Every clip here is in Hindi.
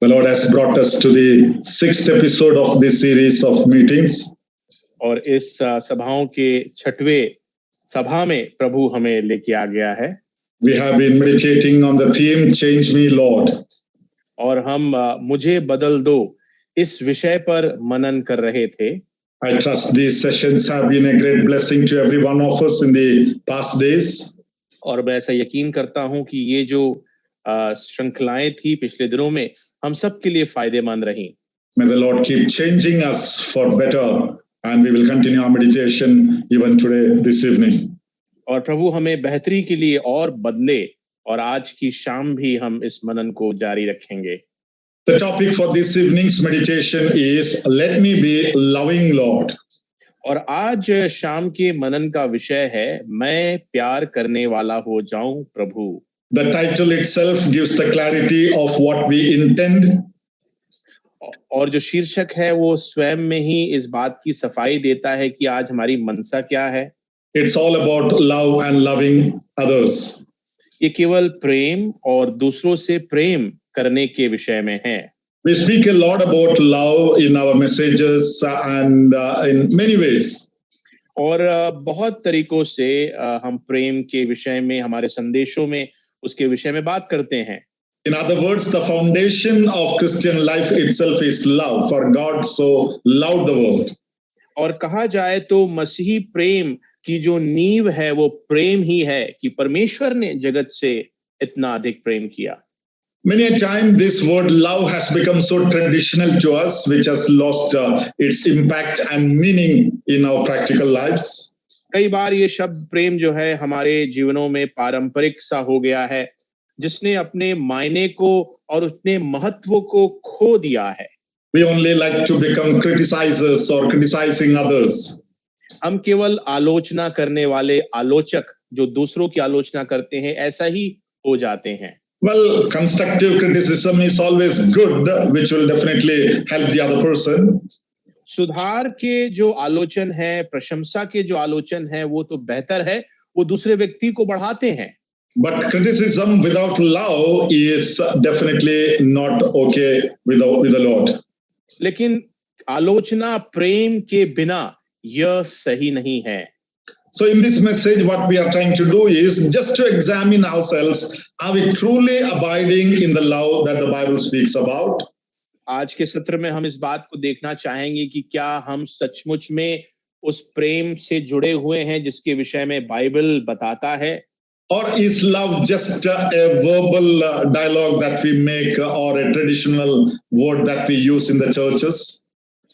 The Lord has brought us to the 6th episode of this series of meetings. और इस सभाओं के 6वें सभा में प्रभु हमें लेके आ गया है। We have been meditating on the theme, Change Me, Lord. और हम मुझे बदल दो इस विषय पर मनन कर रहे थे। I trust these sessions have been a great blessing to every one of us in the past days. और मैं ऐसा यकीन करता हूं कि ये जो श्रृंखलाएं थी पिछले दिनों में हम सब के लिए फायदेमंद रही। May the Lord keep changing us for better, and we will continue our meditation even today, this evening. और प्रभु हमें बेहतरी के लिए और बदले, और आज की शाम भी हम इस मनन को जारी रखेंगे। The topic for this evening's meditation is, Let me be loving Lord. और आज शाम के मनन का विषय है, मैं प्यार करने वाला हो जाऊं प्रभु। The title itself gives the clarity of what we intend. और जो शीर्षक है वो स्वयं में ही इस बात की सफाई देता है कि आज हमारी मनसा क्या है। It's all about love and loving others. ये केवल प्रेम और दूसरों से प्रेम करने के विषय में है। We speak a lot about love in our messages and in many ways. और बहुत तरीकों से हम प्रेम के विषय में, हमारे संदेशों में उसके विषय में बात करते हैं। In other words, the foundation of Christian life itself is love, for God so loved the world. और कहा जाए तो मसीही प्रेम की जो नींव है वो प्रेम ही है कि परमेश्वर ने जगत से इतना अधिक प्रेम किया। Many a time this word love has become so traditional to us, which has lost its impact and meaning in our practical lives. कई बार ये शब्द प्रेम जो है हमारे जीवनों में पारंपरिक सा हो गया है, जिसने अपने मायने को और अपने महत्व को खो दिया है। We only like to become criticizers or criticizing others. हम केवल आलोचना करने वाले आलोचक, जो दूसरों की आलोचना करते हैं, ऐसा ही हो जाते हैं। Well, constructive criticism is always good, which will definitely help the other person. सुधार के जो आलोचन है, प्रशंसा के जो आलोचन है, वो तो बेहतर है, वो दूसरे व्यक्ति को बढ़ाते हैं। But criticism without love is definitely not okay with the Lord. लेकिन आलोचना प्रेम के बिना यह सही नहीं है। So in this message, what we are trying to do is just to examine ourselves. Are we truly abiding in the love that the Bible speaks about? आज के सत्र में हम इस बात को देखना चाहेंगे कि क्या हम सचमुच में उस प्रेम से जुड़े हुए हैं जिसके विषय में बाइबल बताता है, Or is love just a verbal dialogue that we make or a traditional word that we use in the churches?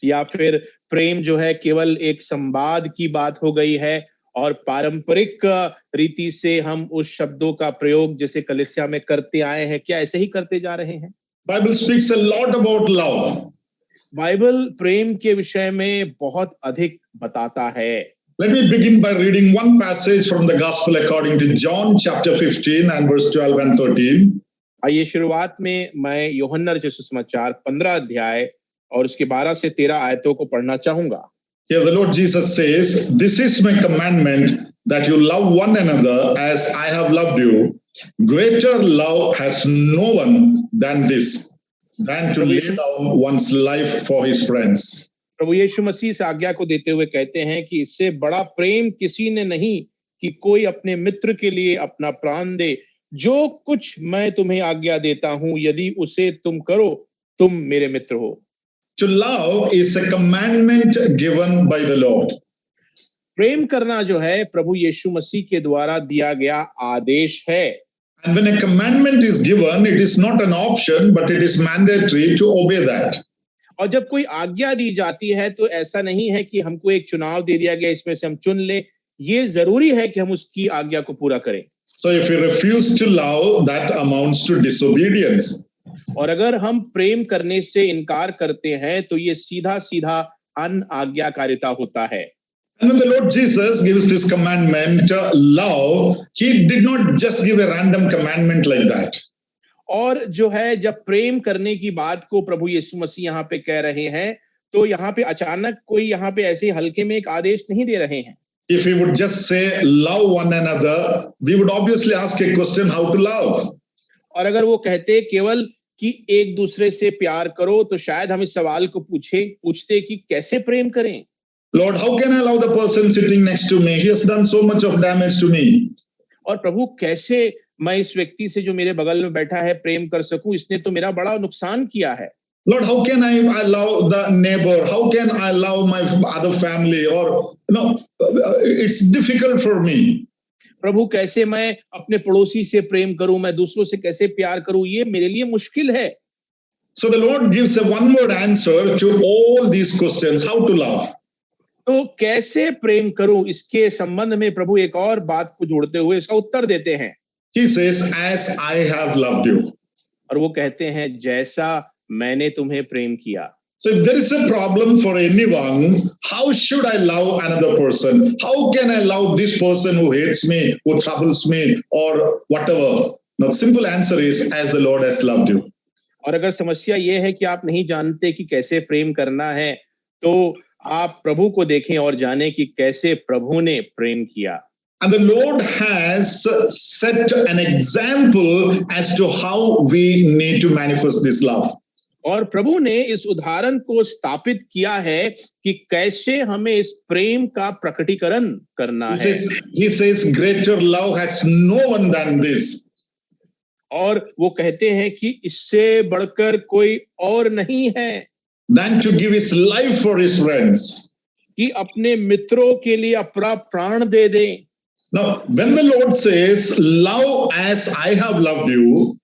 या फिर प्रेम जो है केवल एक संवाद की बात हो गई है और पारंपरिक रीति से हम उस शब्दों का प्रयोग जैसे कलीसिया में करते आए हैं, क्या ऐसे ही करते जा रहे हैं? Bible speaks a lot about love. Bible प्रेम के विषय में बहुत अधिक बताता है। Let me begin by reading one passage from the Gospel according to John chapter 15 and verse 12 and 13. आइए शुरुआत में मैं यूहन्ना रचित सुसमाचार 15 अध्याय और उसके 12 से 13 आयतों को पढ़ना चाहूंगा। Here the Lord Jesus says, "This is my commandment, that you love one another as I have loved you. Greater love has no one than this, than to lay down one's life for his friends." प्रभु यीशु मसीह से आज्ञा को देते हुए कहते हैं कि इससे बड़ा प्रेम किसी ने नहीं कि कोई अपने मित्र के लिए अपना प्राण दे। जो कुछ मैं तुम्हें आज्ञा देता हूं, यदि उसे तुम करो, तुम मेरे मित्र हो। To love is a commandment given by the Lord. प्रेम करना जो है प्रभु यीशु मसीह के द्वारा दिया गया आदेश है। And when a commandment is given, it is not an option, but it is mandatory to obey that. और जब कोई आज्ञा दी जाती है तो ऐसा नहीं है कि हमको एक चुनाव दे दिया गया, इसमें से हम चुन ले। ये जरूरी है कि हम उसकी आज्ञा को पूरा करें। So if we refuse to love, that amounts to disobedience. और अगर हम प्रेम करने से इनकार करते हैं तो ये सीधा सीधा अनाज्ञाकारिता होता है। And when the Lord Jesus gives this commandment, love, he did not just give a random commandment like that. और जो है जब प्रेम करने की बात को प्रभु यीशु मसीह यहाँ पे कह रहे हैं तो यहाँ पे अचानक कोई यहाँ पे ऐसे हल्के में एक आदेश नहीं दे रहे हैं। If we would just say love one another, we would obviously ask a question, how to love? और अगर वो कहते केवल कि एक दूसरे से प्यार करो, तो शायद हम इस सवाल को पूछते कि कैसे प्रेम करें। Lord, how can I love the person sitting next to me? He has done so much of damage to me. और प्रभु कैसे मैं इस व्यक्ति से जो मेरे बगल में बैठा है प्रेम कर सकूं, इसने तो मेरा बड़ा नुकसान किया है। Lord, how can I love the neighbor? How can I love my other family? Or, it's difficult for me. प्रभु कैसे मैं अपने पड़ोसी से प्रेम करूं, मैं दूसरों से कैसे प्यार करूं, ये मेरे लिए मुश्किल है। So the Lord gives a one-word answer to all these questions, how to love. तो कैसे प्रेम करूं, इसके संबंध में प्रभु एक और बात को जोड़ते हुए इसका उत्तर देते हैं। He says, as I have loved you. और वो कहते हैं जैसा मैंने तुम्हें प्रेम किया। So if there is a problem for anyone, how should I love another person? How can I love this person who hates me, who troubles me, or whatever? Now, the simple answer is, as the Lord has loved you. और अगर समस्या ये है कि आप नहीं जानते कि कैसे प्रेम करना है, तो आप प्रभु को देखें और जानें कि कैसे प्रभु ने प्रेम किया। And the Lord has set an example as to how we need to manifest this love. और प्रभु ने इस उदाहरण को स्थापित किया है कि कैसे हमें इस प्रेम का प्रकटीकरण करना है। He says, greater love has no one than this. और वो कहते हैं कि इससे बढ़कर कोई और नहीं है than to give his life for his friends. कि अपने मित्रों के लिए अपना प्राण दे दे। Now, when the Lord says, love as I have loved you,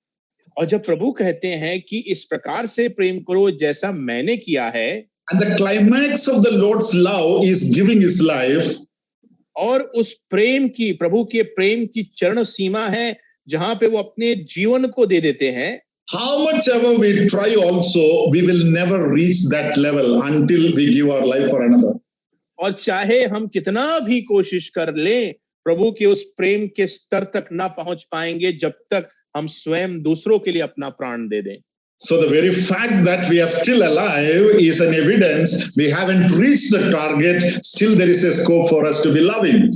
और जब प्रभु कहते हैं कि इस प्रकार से प्रेम करो जैसा मैंने किया है, and the climax of the Lord's love is giving his life, और उस प्रेम की, प्रभु के प्रेम की चरण सीमा है जहां पे वो अपने जीवन को दे देते हैं। how much ever we try also, we will never reach that level until we give our life for another. और चाहे हम कितना भी कोशिश कर लें, प्रभु के उस प्रेम के स्तर तक ना पहुंच पाएंगे जब तक हम स्वयं दूसरों के लिए अपना प्राण दे दें। So the very fact that we are still alive is an evidence we haven't reached the target, still there is a scope for us to be loving.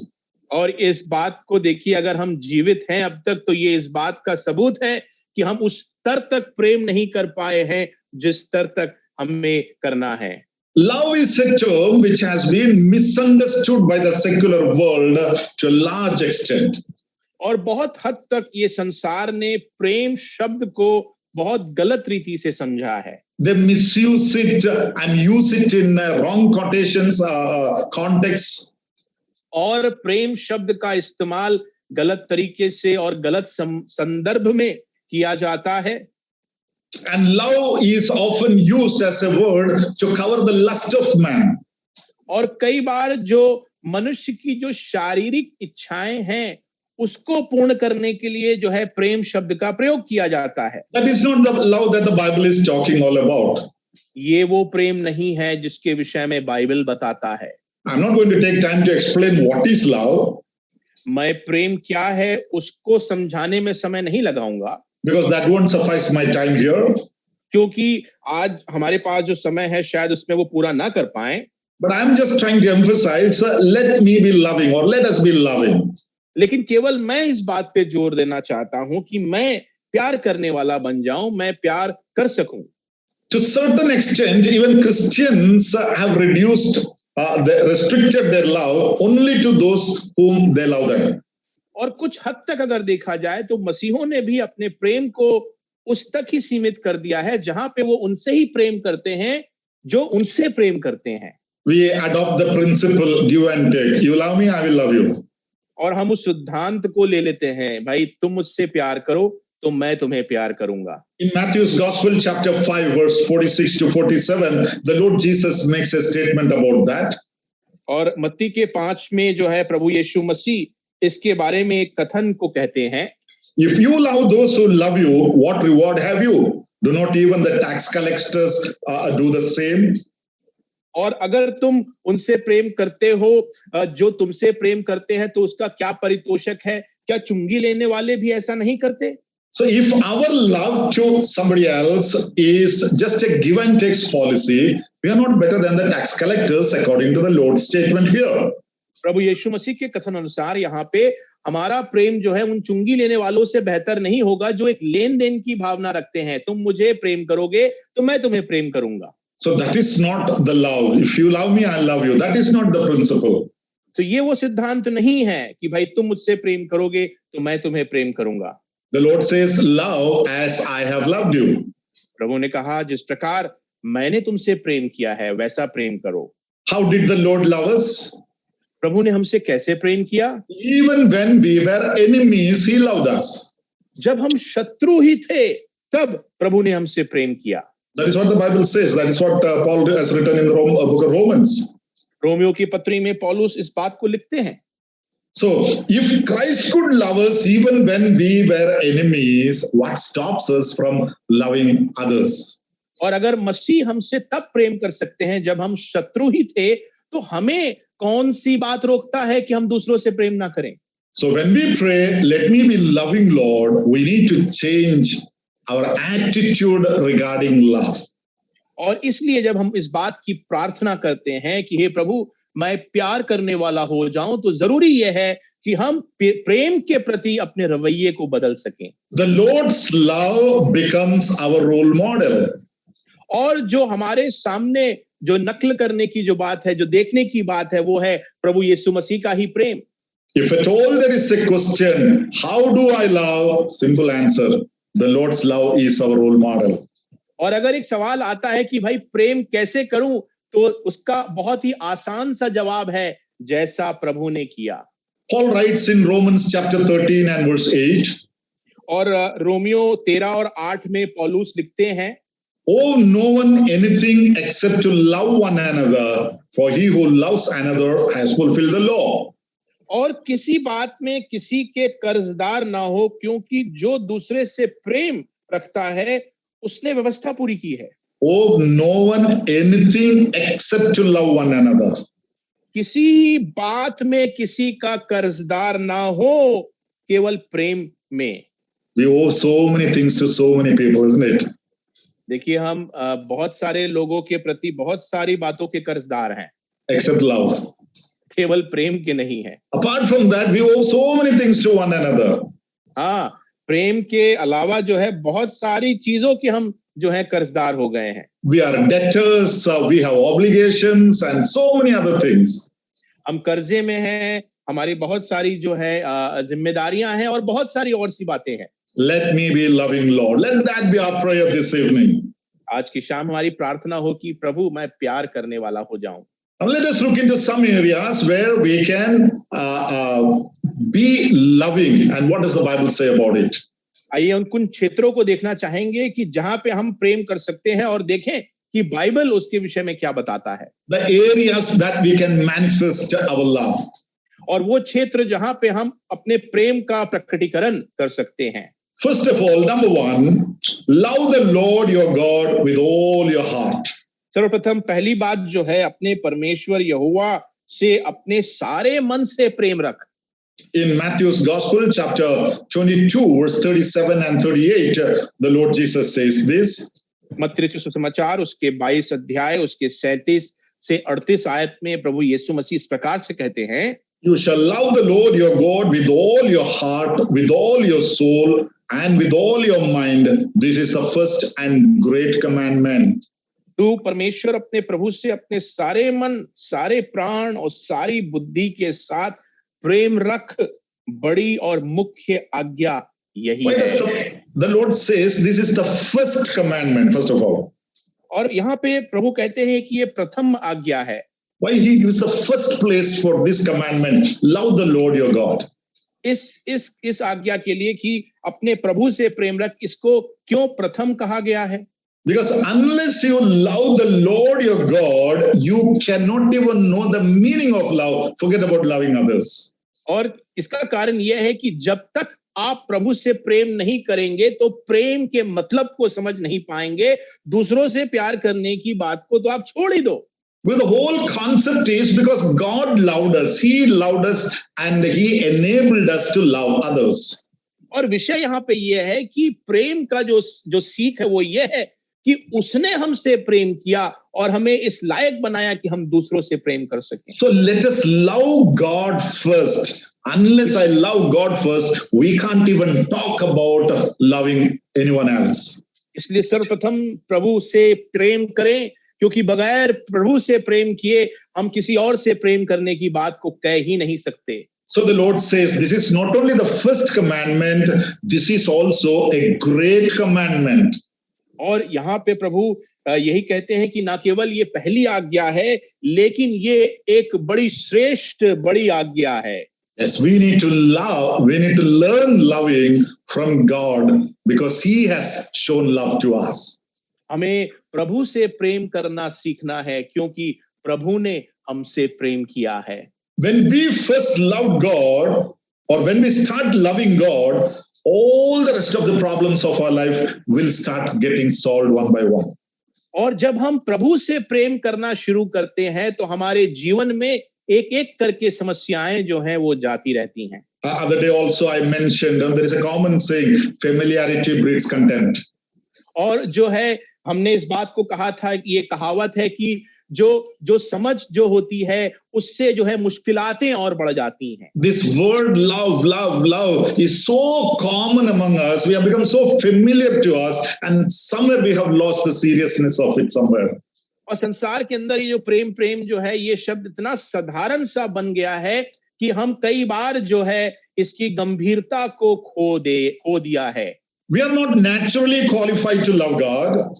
और इस बात को देखिए, अगर हम जीवित हैं अब तक, तो ये इस बात का सबूत है कि हम उस स्तर तक प्रेम नहीं कर पाए हैं जिस स्तर तक हमें करना है। Love is a term which has been misunderstood by the secular world to a large extent. और बहुत हद तक ये संसार ने प्रेम शब्द को बहुत गलत रीति से समझा है। They misuse it and use it in wrong quotations, contexts. और प्रेम शब्द का इस्तेमाल गलत तरीके से और गलत संदर्भ में किया जाता है। And love is often used as a word to cover the lust of man. और कई बार जो मनुष्य की जो शारीरिक इच्छाएं हैं उसको पूर्ण करने के लिए जो है प्रेम शब्द का प्रयोग किया जाता है। That is not the love that the Bible is talking all about. ये वो प्रेम नहीं है जिसके विषय में बाइबल बताता है। I'm not going to take time to explain what is love. मैं प्रेम क्या है उसको समझाने में समय नहीं लगाऊंगा, because that won't suffice my time here. क्योंकि आज हमारे पास जो समय है शायद उसमें वो पूरा ना कर पाए। But I'm just trying to emphasize, let me be loving or let us be loving. लेकिन केवल मैं इस बात पे जोर देना चाहता हूं कि मैं प्यार करने वाला बन जाऊं, मैं प्यार कर सकूं। To certain extent, even Christians have restricted their love only to those whom they love them. और कुछ हद तक अगर देखा जाए तो मसीहों ने भी अपने प्रेम को उस तक ही सीमित कर दिया है जहां पे वो उनसे ही प्रेम करते हैं जो उनसे प्रेम करते हैं। We adopt the principle give and take. You love me, I will love you. और हम उस सिद्धांत को ले लेते हैं, भाई तुम मुझसे प्यार करो तो मैं तुम्हें प्यार करूंगा। In Matthew's Gospel, chapter 5, verse 46 to 47, the Lord Jesus makes a statement about that. और मत्ती के 5 में जो है प्रभु यीशु मसीह इसके बारे में एक कथन को कहते हैं, If you love those who love you, what reward have you? Do not even the tax collectors do the same? और अगर तुम उनसे प्रेम करते हो जो तुमसे प्रेम करते हैं तो उसका क्या परितोषक है? क्या चुंगी लेने वाले भी ऐसा नहीं करते? So if our love to somebody else is just a give and take policy, we are not better than the tax collectors according to the Lord's statement here. प्रभु यीशु मसीह के कथन अनुसार यहाँ पे हमारा प्रेम जो है उन चुंगी लेने वालों से बेहतर नहीं होगा जो एक लेन देन की भावना रखते हैं। तुम मुझे प्रेम करोगे तो मैं तुम्हें प्रेम करूंगा। So that is not the love. If you love me, I love you. That is not the principle. तो ये वो सिद्धांत नहीं है कि भाई तुम मुझसे प्रेम करोगे तो मैं तुम्हें प्रेम करूंगा। The Lord says, love as I have loved you. प्रभु ने कहा जिस प्रकार मैंने तुमसे प्रेम किया है वैसा प्रेम करो। How did the Lord love us? प्रभु ने हमसे कैसे प्रेम किया? Even when we were enemies, He loved us. जब हम शत्रु ही थे तब प्रभु ने हमसे प्रेम किया। That is what the Bible says. That is what Paul has written in the book of Romans. Romeo की पत्री में पौलुस इस बात को लिखते हैं। So, if Christ could love us even when we were enemies, what stops us from loving others? और अगर मसीह हमसे तब प्रेम कर सकते हैं जब हम शत्रु ही थे, तो हमें कौन सी बात रोकता है कि हम दूसरों से प्रेम ना करें? So when we pray, let me be loving Lord, we need to change our attitude regarding love. और इसलिए जब हम इस बात की प्रार्थना करते हैं कि हे प्रभु मैं प्यार करने वाला हो जाऊं, तो जरूरी यह है कि हम प्रेम के प्रति अपने रवैये को बदल सकें। The Lord's love becomes our role model. और जो हमारे सामने जो नकल करने की जो बात है, जो देखने की बात है, वो है प्रभु यीशु मसीह का ही प्रेम। If at all there is a question, how do I love? Simple answer, the Lord's love is our role model. और अगर एक सवाल आता है कि भाई प्रेम कैसे करूं, तो उसका बहुत ही आसान सा जवाब है, जैसा प्रभु ने किया। Paul writes in Romans chapter 13 and verse 8. और रोमियो 13 और 8 में पौलुस लिखते हैं, Owe no one anything except to love one another, for he who loves another has fulfilled the law. और किसी बात में किसी के कर्जदार ना हो, क्योंकि जो दूसरे से प्रेम रखता है उसने व्यवस्था पूरी की है। Owe no one anything except to love one another. किसी बात में किसी का कर्जदार ना हो, केवल प्रेम में। We owe so many things to so many people, isn't it? देखिए हम बहुत सारे लोगों के प्रति बहुत सारी बातों के कर्जदार हैं, Except love. केवल प्रेम के नहीं है। Apart from that, we owe so many things to one another. हाँ, प्रेम के अलावा जो है बहुत सारी चीजों के हम जो है कर्जदार हो गए हैं। We are debtors, we have obligations and so many other things. हम कर्जे में हैं, हमारी बहुत सारी जो है जिम्मेदारियां हैं और बहुत सारी और सी बातें हैं। Let me be loving Lord. Let that be our prayer this evening. आज की शाम हमारी प्रार्थना हो कि प्रभु मैं प्यार करने वाला हो जाऊं। Now let us look into some areas where we can be loving, and what does the Bible say about it? आइए उन कुछ क्षेत्रों को देखना चाहेंगे कि जहां पे हम प्रेम कर सकते हैं, और देखें कि बाइबल उसके विषय में क्या बताता है। The areas that we can manifest our love. और वो क्षेत्र जहां पे हम अपने प्रेम का प्रकटीकरण कर सकते हैं। First of all, number one, love the Lord your God with all your heart. सर्वप्रथम पहली बात जो है, अपने परमेश्वर यहोवा से अपने सारे मन से प्रेम रख। In Matthew's Gospel, chapter 22, verse 37 and 38, the Lord Jesus says this. मत्ती रचित सुसमाचार उसके 22 अध्याय उसके 37 से 38 आयत में प्रभु यीशु मसीह इस प्रकार से कहते हैं, You shall love the Lord your God with all your heart, with all your soul, and with all your mind. This is the first and great commandment. तू परमेश्वर अपने प्रभु से अपने सारे मन, सारे प्राण और सारी बुद्धि के साथ प्रेम रख, बड़ी और मुख्य आज्ञा यही है। The Lord says this is the first commandment, first of all. और यहाँ पे प्रभु कहते हैं कि ये प्रथम आज्ञा है। Why he gives the first place for this commandment? Love the Lord your God. इस आज्ञा के लिए कि अपने प्रभु से प्रेम रख, इसको क्यों प्रथम कहा गया है? Because unless you love the Lord your God, you cannot even know the meaning of love. Forget about loving others. और इसका कारण यह है कि जब तक आप प्रभु से प्रेम नहीं करेंगे तो प्रेम के मतलब को समझ नहीं पाएंगे। दूसरों से प्यार करने की बात को तो आप छोड़ ही दो। Well, the whole concept is because God loved us, He loved us, and He enabled us to love others. और विषय यहाँ पे यह है कि प्रेम का जो सीख है वो ये है कि उसने हमसे प्रेम किया और हमें इस लायक बनाया कि हम दूसरों से प्रेम कर सकें। So let us love God first Unless I love God first, we can't even talk about loving anyone else. इसलिए सर्वप्रथम प्रभु से प्रेम करें, क्योंकि बगैर प्रभु से प्रेम किए हम किसी और से प्रेम करने की बात को कह ही नहीं सकते। So the Lord says, this is not only the first commandment, this is also a great commandment. और यहाँ पे प्रभु यही कहते हैं कि ना केवल ये पहली आज्ञा है, लेकिन ये एक बड़ी श्रेष्ठ बड़ी आज्ञा है। Yes, we need to love, we need to learn loving from God because He has shown love to us. हमें प्रभु से प्रेम करना सीखना है, क्योंकि प्रभु ने हमसे प्रेम किया है। When we first love God, or when we start loving God, all the rest of the problems of our life will start getting solved one by one. और जब हम प्रभु से प्रेम करना शुरू करते हैं तो हमारे जीवन में एक एक करके समस्याएं जो हैं वो जाती रहती हैं। Other day also I mentioned, there is a common saying, familiarity breeds contempt. और जो है हमने इस बात को कहा था, ये कहावत है कि जो समझ जो होती है उससे जो है मुश्किलातें और बढ़ जाती हैं। This word love is so common among us. We have become so familiar to us, and somewhere we have lost the seriousness of it somewhere. और संसार के अंदर ये जो प्रेम जो है, ये शब्द इतना साधारण सा बन गया है कि हम कई बार जो है इसकी गंभीरता को खो दिया है। We are not naturally qualified to love God.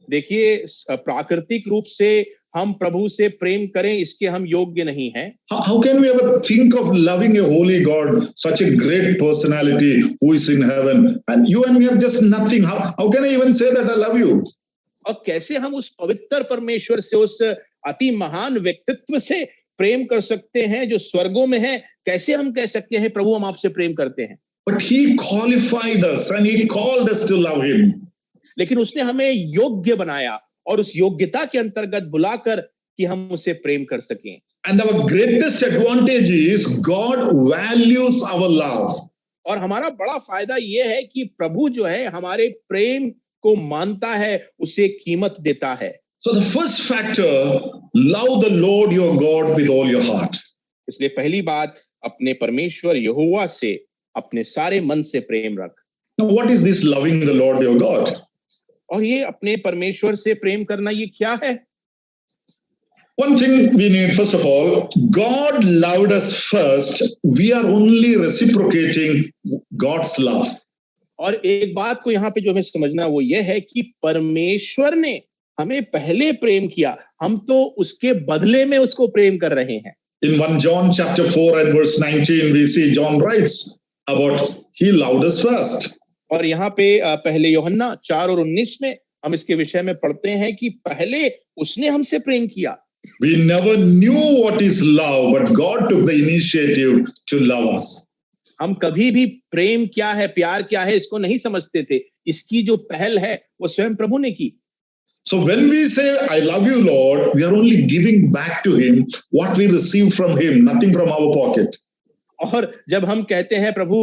देखिए, प्राकृतिक रूप से हम प्रभु से प्रेम करें इसके हम योग्य नहीं हैं। How can we ever think of loving a holy God, such a great personality who is in heaven, and you and me are just nothing? How can I even say that I love you? और कैसे हम उस पवित्र परमेश्वर से, उस अति महान व्यक्तित्व से प्रेम कर सकते हैं जो स्वर्गों में है? कैसे हम कह सकते हैं प्रभु हम आपसे प्रेम करते हैं? But He qualified us and He called us to love Him. लेकिन उसने हमें योग्य बनाया और उस योग्यता के अंतर्गत बुलाकर कि हम उसे प्रेम कर सकें। And our greatest advantage is God values our love. और हमारा बड़ा फायदा यह है कि प्रभु जो है हमारे प्रेम को मानता है, उसे कीमत देता है। So the first factor, love the Lord your God with all your heart. इसलिए पहली बात, अपने परमेश्वर यहोवा से अपने सारे मन से प्रेम रख। Now what is this loving the Lord your God? और ये अपने परमेश्वर से प्रेम करना ये क्या है? One thing we need, first of all, God loved us first. We are only reciprocating God's love. और एक बात को यहाँ पे जो हमें समझना वो ये है कि परमेश्वर ने हमें पहले प्रेम किया, हम तो उसके बदले में उसको प्रेम कर रहे हैं। In 1 John chapter 4 and verse 19, we see John writes about He loved us first. और यहाँ पे पहले यूहन्ना 4 और 19 में हम इसके विषय में पढ़ते हैं कि पहले उसने हमसे प्रेम किया। We never knew what is love, but God took the initiative to love us. हम कभी भी प्रेम क्या है, प्यार क्या है, इसको नहीं समझते थे। इसकी जो पहल है वो स्वयं प्रभु ने की। So when we say, I love you, Lord, we are only giving back to Him what we receive from Him, nothing from our pocket. और जब हम कहते हैं प्रभु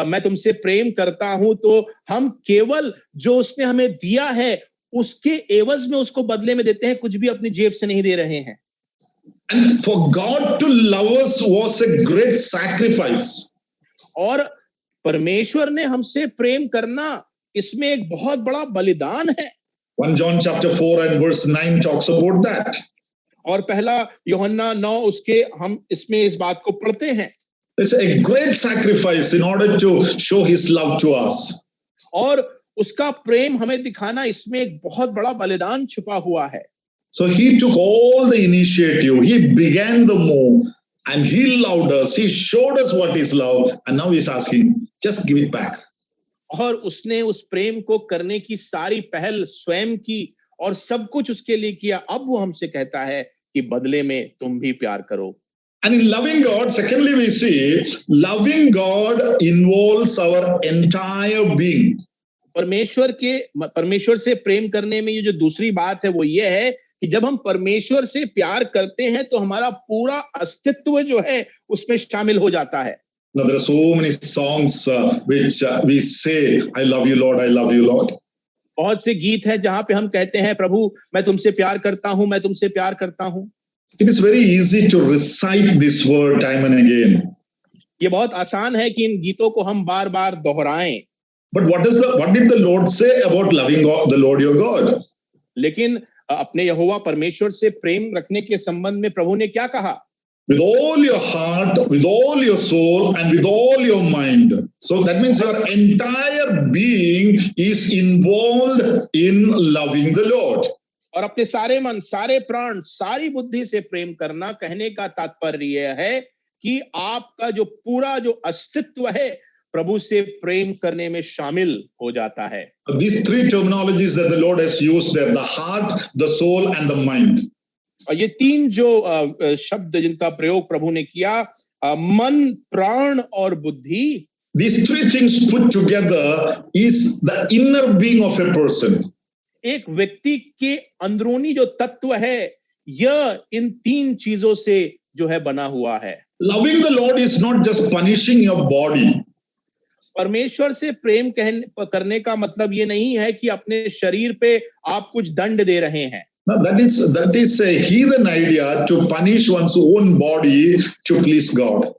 मैं तुमसे प्रेम करता हूं, तो हम केवल जो उसने हमें दिया है उसके एवज में उसको बदले में देते हैं, कुछ भी अपनी जेब से नहीं दे रहे हैं। And for God to love us was a great sacrifice. और परमेश्वर ने हमसे प्रेम करना, इसमें एक बहुत बड़ा बलिदान है। 1 John chapter 4 and verse 9 talks about that. और पहला यूहन्ना 9 उसके हम इसमें इस बात को पढ़ते हैं। It's a great sacrifice in order to show His love to us. और उसका प्रेम हमें दिखाना, इसमें एक बहुत बड़ा बलिदान छुपा हुआ है। So He took all the initiative. He began the move and He loved us. He showed us what is love. And now He's asking, just give it back. और उसने उस प्रेम को करने की सारी पहल स्वयं की और सब कुछ उसके लिए किया। अब वो हमसे कहता है कि बदले में तुम भी प्यार करो। And in loving God, secondly, we see loving God involves our entire being. परमेश्वर से प्रेम करने में ये जो दूसरी बात है वो ये है कि जब हम परमेश्वर से प्यार करते हैं तो हमारा पूरा अस्तित्व जो है उसमें शामिल हो जाता है। Now, there are so many songs which we say, I love you, Lord, I love you, Lord. बहुत से गीत हैं जहां पे हम कहते हैं प्रभु मैं तुमसे प्यार करता हूं, मैं तुमसे प्यार करता हूं। It is very easy to recite this word time and again. ये बहुत आसान है कि इन गीतों को हम बार-बार दोहराएं, But what did the Lord say about loving God, the Lord your God? लेकिन अपने यहोवा परमेश्वर से प्रेम रखने के संबंध में प्रभु ने क्या कहा? With all your heart, with all your soul, and with all your mind. So that means your entire being is involved in loving the Lord. और अपने सारे मन, सारे प्राण, सारी बुद्धि से प्रेम करना, कहने का तात्पर्य यह है कि आपका जो पूरा जो अस्तित्व है प्रभु से प्रेम करने में शामिल हो जाता है। These three terminologies that the Lord has used there, the heart, the soul, and the mind. और ये तीन जो शब्द जिनका प्रयोग प्रभु ने किया, मन, प्राण और बुद्धि, These three things put together is the inner being of a person. एक व्यक्ति के अंदरूनी जो तत्व है, यह इन तीन चीजों से जो है बना हुआ है। Loving the Lord is not just punishing your body. परमेश्वर से प्रेम करने का मतलब ये नहीं है कि अपने शरीर पे आप कुछ दंड दे रहे हैं। Now that is a heathen idea, to punish one's own body to please God.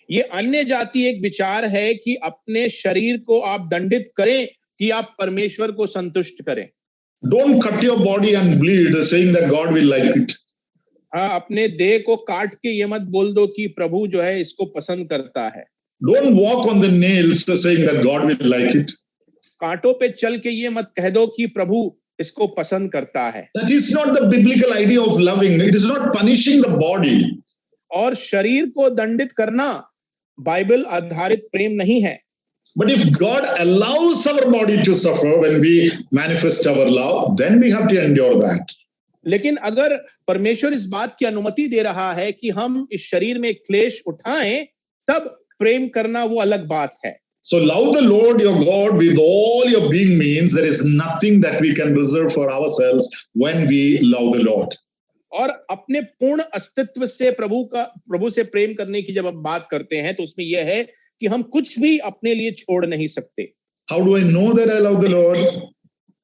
ये अन्य जाति एक विचार है कि अपने शरीर को आप दंडित करें कि आप परमेश्वर को संतुष्ट करें। Don't cut your body and bleed, saying that God will like it. हाँ, अपने देह को काट के ये मत बोल दो कि प्रभु जो है इसको पसंद करता है। Don't walk on the nails, saying that God will like it. कांटों पे चल के ये मत कह दो कि प्रभु इसको पसंद करता है। That is not the biblical idea of loving. It is not punishing the body. और शरीर को दंडित करना बाइबल आधारित प्रेम नहीं है। But if God allows our body to suffer when we manifest our love, then we have to endure that. लेकिन अगर परमेश्वर इस बात की अनुमति दे रहा है कि हम इस शरीर में क्लेश उठाएं, तब प्रेम करना वो अलग बात है। So love the Lord your God with all your being means there is nothing that we can reserve for ourselves when we love the Lord. और अपने पूर्ण अस्तित्व से प्रभु से प्रेम करने की जब हम बात करते हैं तो उसमें यह है कि हम कुछ भी अपने लिए छोड़ नहीं सकते। How do I know that I love the Lord?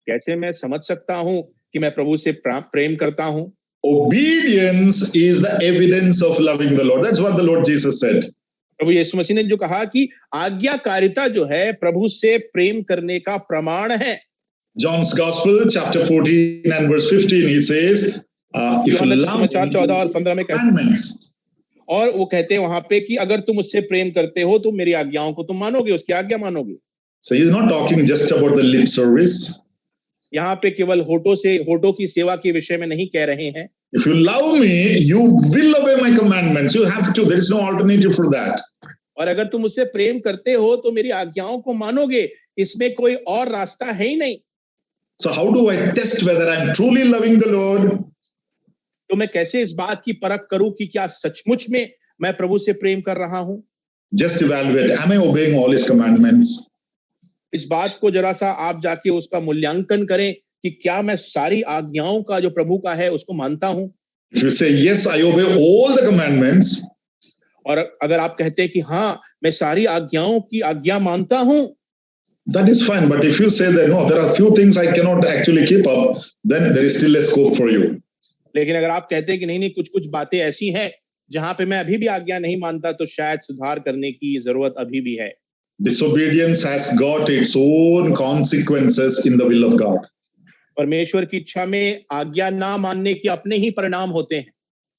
कैसे मैं समझ सकता हूं कि मैं प्रभु से प्रेम करता हूं? Obedience is the evidence of loving the Lord. That's what the Lord Jesus said. प्रभु यीशु मसीह ने जो कहा कि आज्ञाकारिता जो है प्रभु से प्रेम करने का प्रमाण है। John's Gospel, chapter 14 and verse 15, he says, if you love me, 14 और 15 में commandments. और वो कहते हैं वहां पे कि अगर तुम उससे प्रेम करते हो तो मेरी आज्ञाओं को तुम मानोगे, उसकी आज्ञा मानोगे। So he's not talking just about the lip service. यहाँ पे केवल होठों की सेवा के विषय में नहीं कह रहे हैं। If you love me, you will obey my commandments. You have to. There is no alternative for that. और अगर तुम उससे प्रेम करते हो तो मेरी आज्ञाओं को मानोगे, इसमें कोई और रास्ता है ही नहीं। So how do I test whether I'm truly loving the Lord? तो मैं कैसे इस बात की परख करूं कि क्या सचमुच में मैं प्रभु से प्रेम कर रहा हूं? Just evaluate. Am I obeying all his commandments? इस बात को जरा सा आप जाके उसका मूल्यांकन करें कि क्या मैं सारी आज्ञाओं का जो प्रभु का है उसको मानता हूं? If you say yes, I obey all the commandments. और अगर आप कहते हैं कि हाँ मैं सारी आज्ञाओं की आज्ञा मानता हूं, that is fine. But if you say that no, there are few things I cannot actually keep up, then there is still a scope for you. लेकिन अगर आप कहते हैं कि नहीं कुछ बातें ऐसी हैं जहां पे मैं अभी भी आज्ञा नहीं मानता, तो शायद सुधार करने की जरूरत अभी भी है। Disobedience has got its own consequences in the will of God. परमेश्वर की इच्छा में आज्ञा ना मानने के अपने ही परिणाम होते हैं।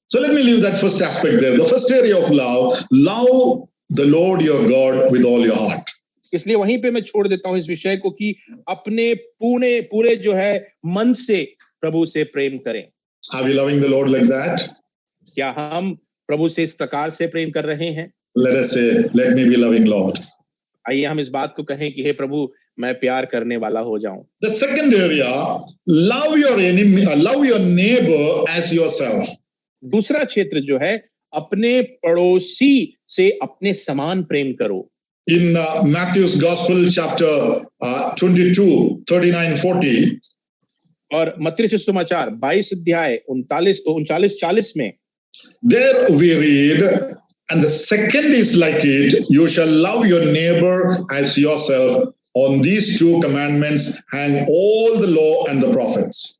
So let me leave that first aspect there. The first area of love the Lord your God with all your heart. इसलिए वहीं पे मैं छोड़ देता हूं इस विषय को कि अपने पूरे जो है मन से प्रभु से प्रेम करें। Are we loving the Lord like that? क्या हम प्रभु से इस प्रकार से प्रेम कर रहे हैं? Let us say, let me be loving Lord. आइए हम इस बात को कहें कि हे प्रभु मैं प्यार करने वाला हो जाऊं। The second area, love your enemy, love your neighbor as yourself. दूसरा क्षेत्र जो है अपने पड़ोसी से अपने समान प्रेम करो। In Matthew's Gospel, chapter 22, 39, 40. और मत्ती सुसमाचार 22 अध्याय 39-40 में there we read, and the second is like it, you shall love your neighbor as yourself. On these two commandments hang all the law and the prophets.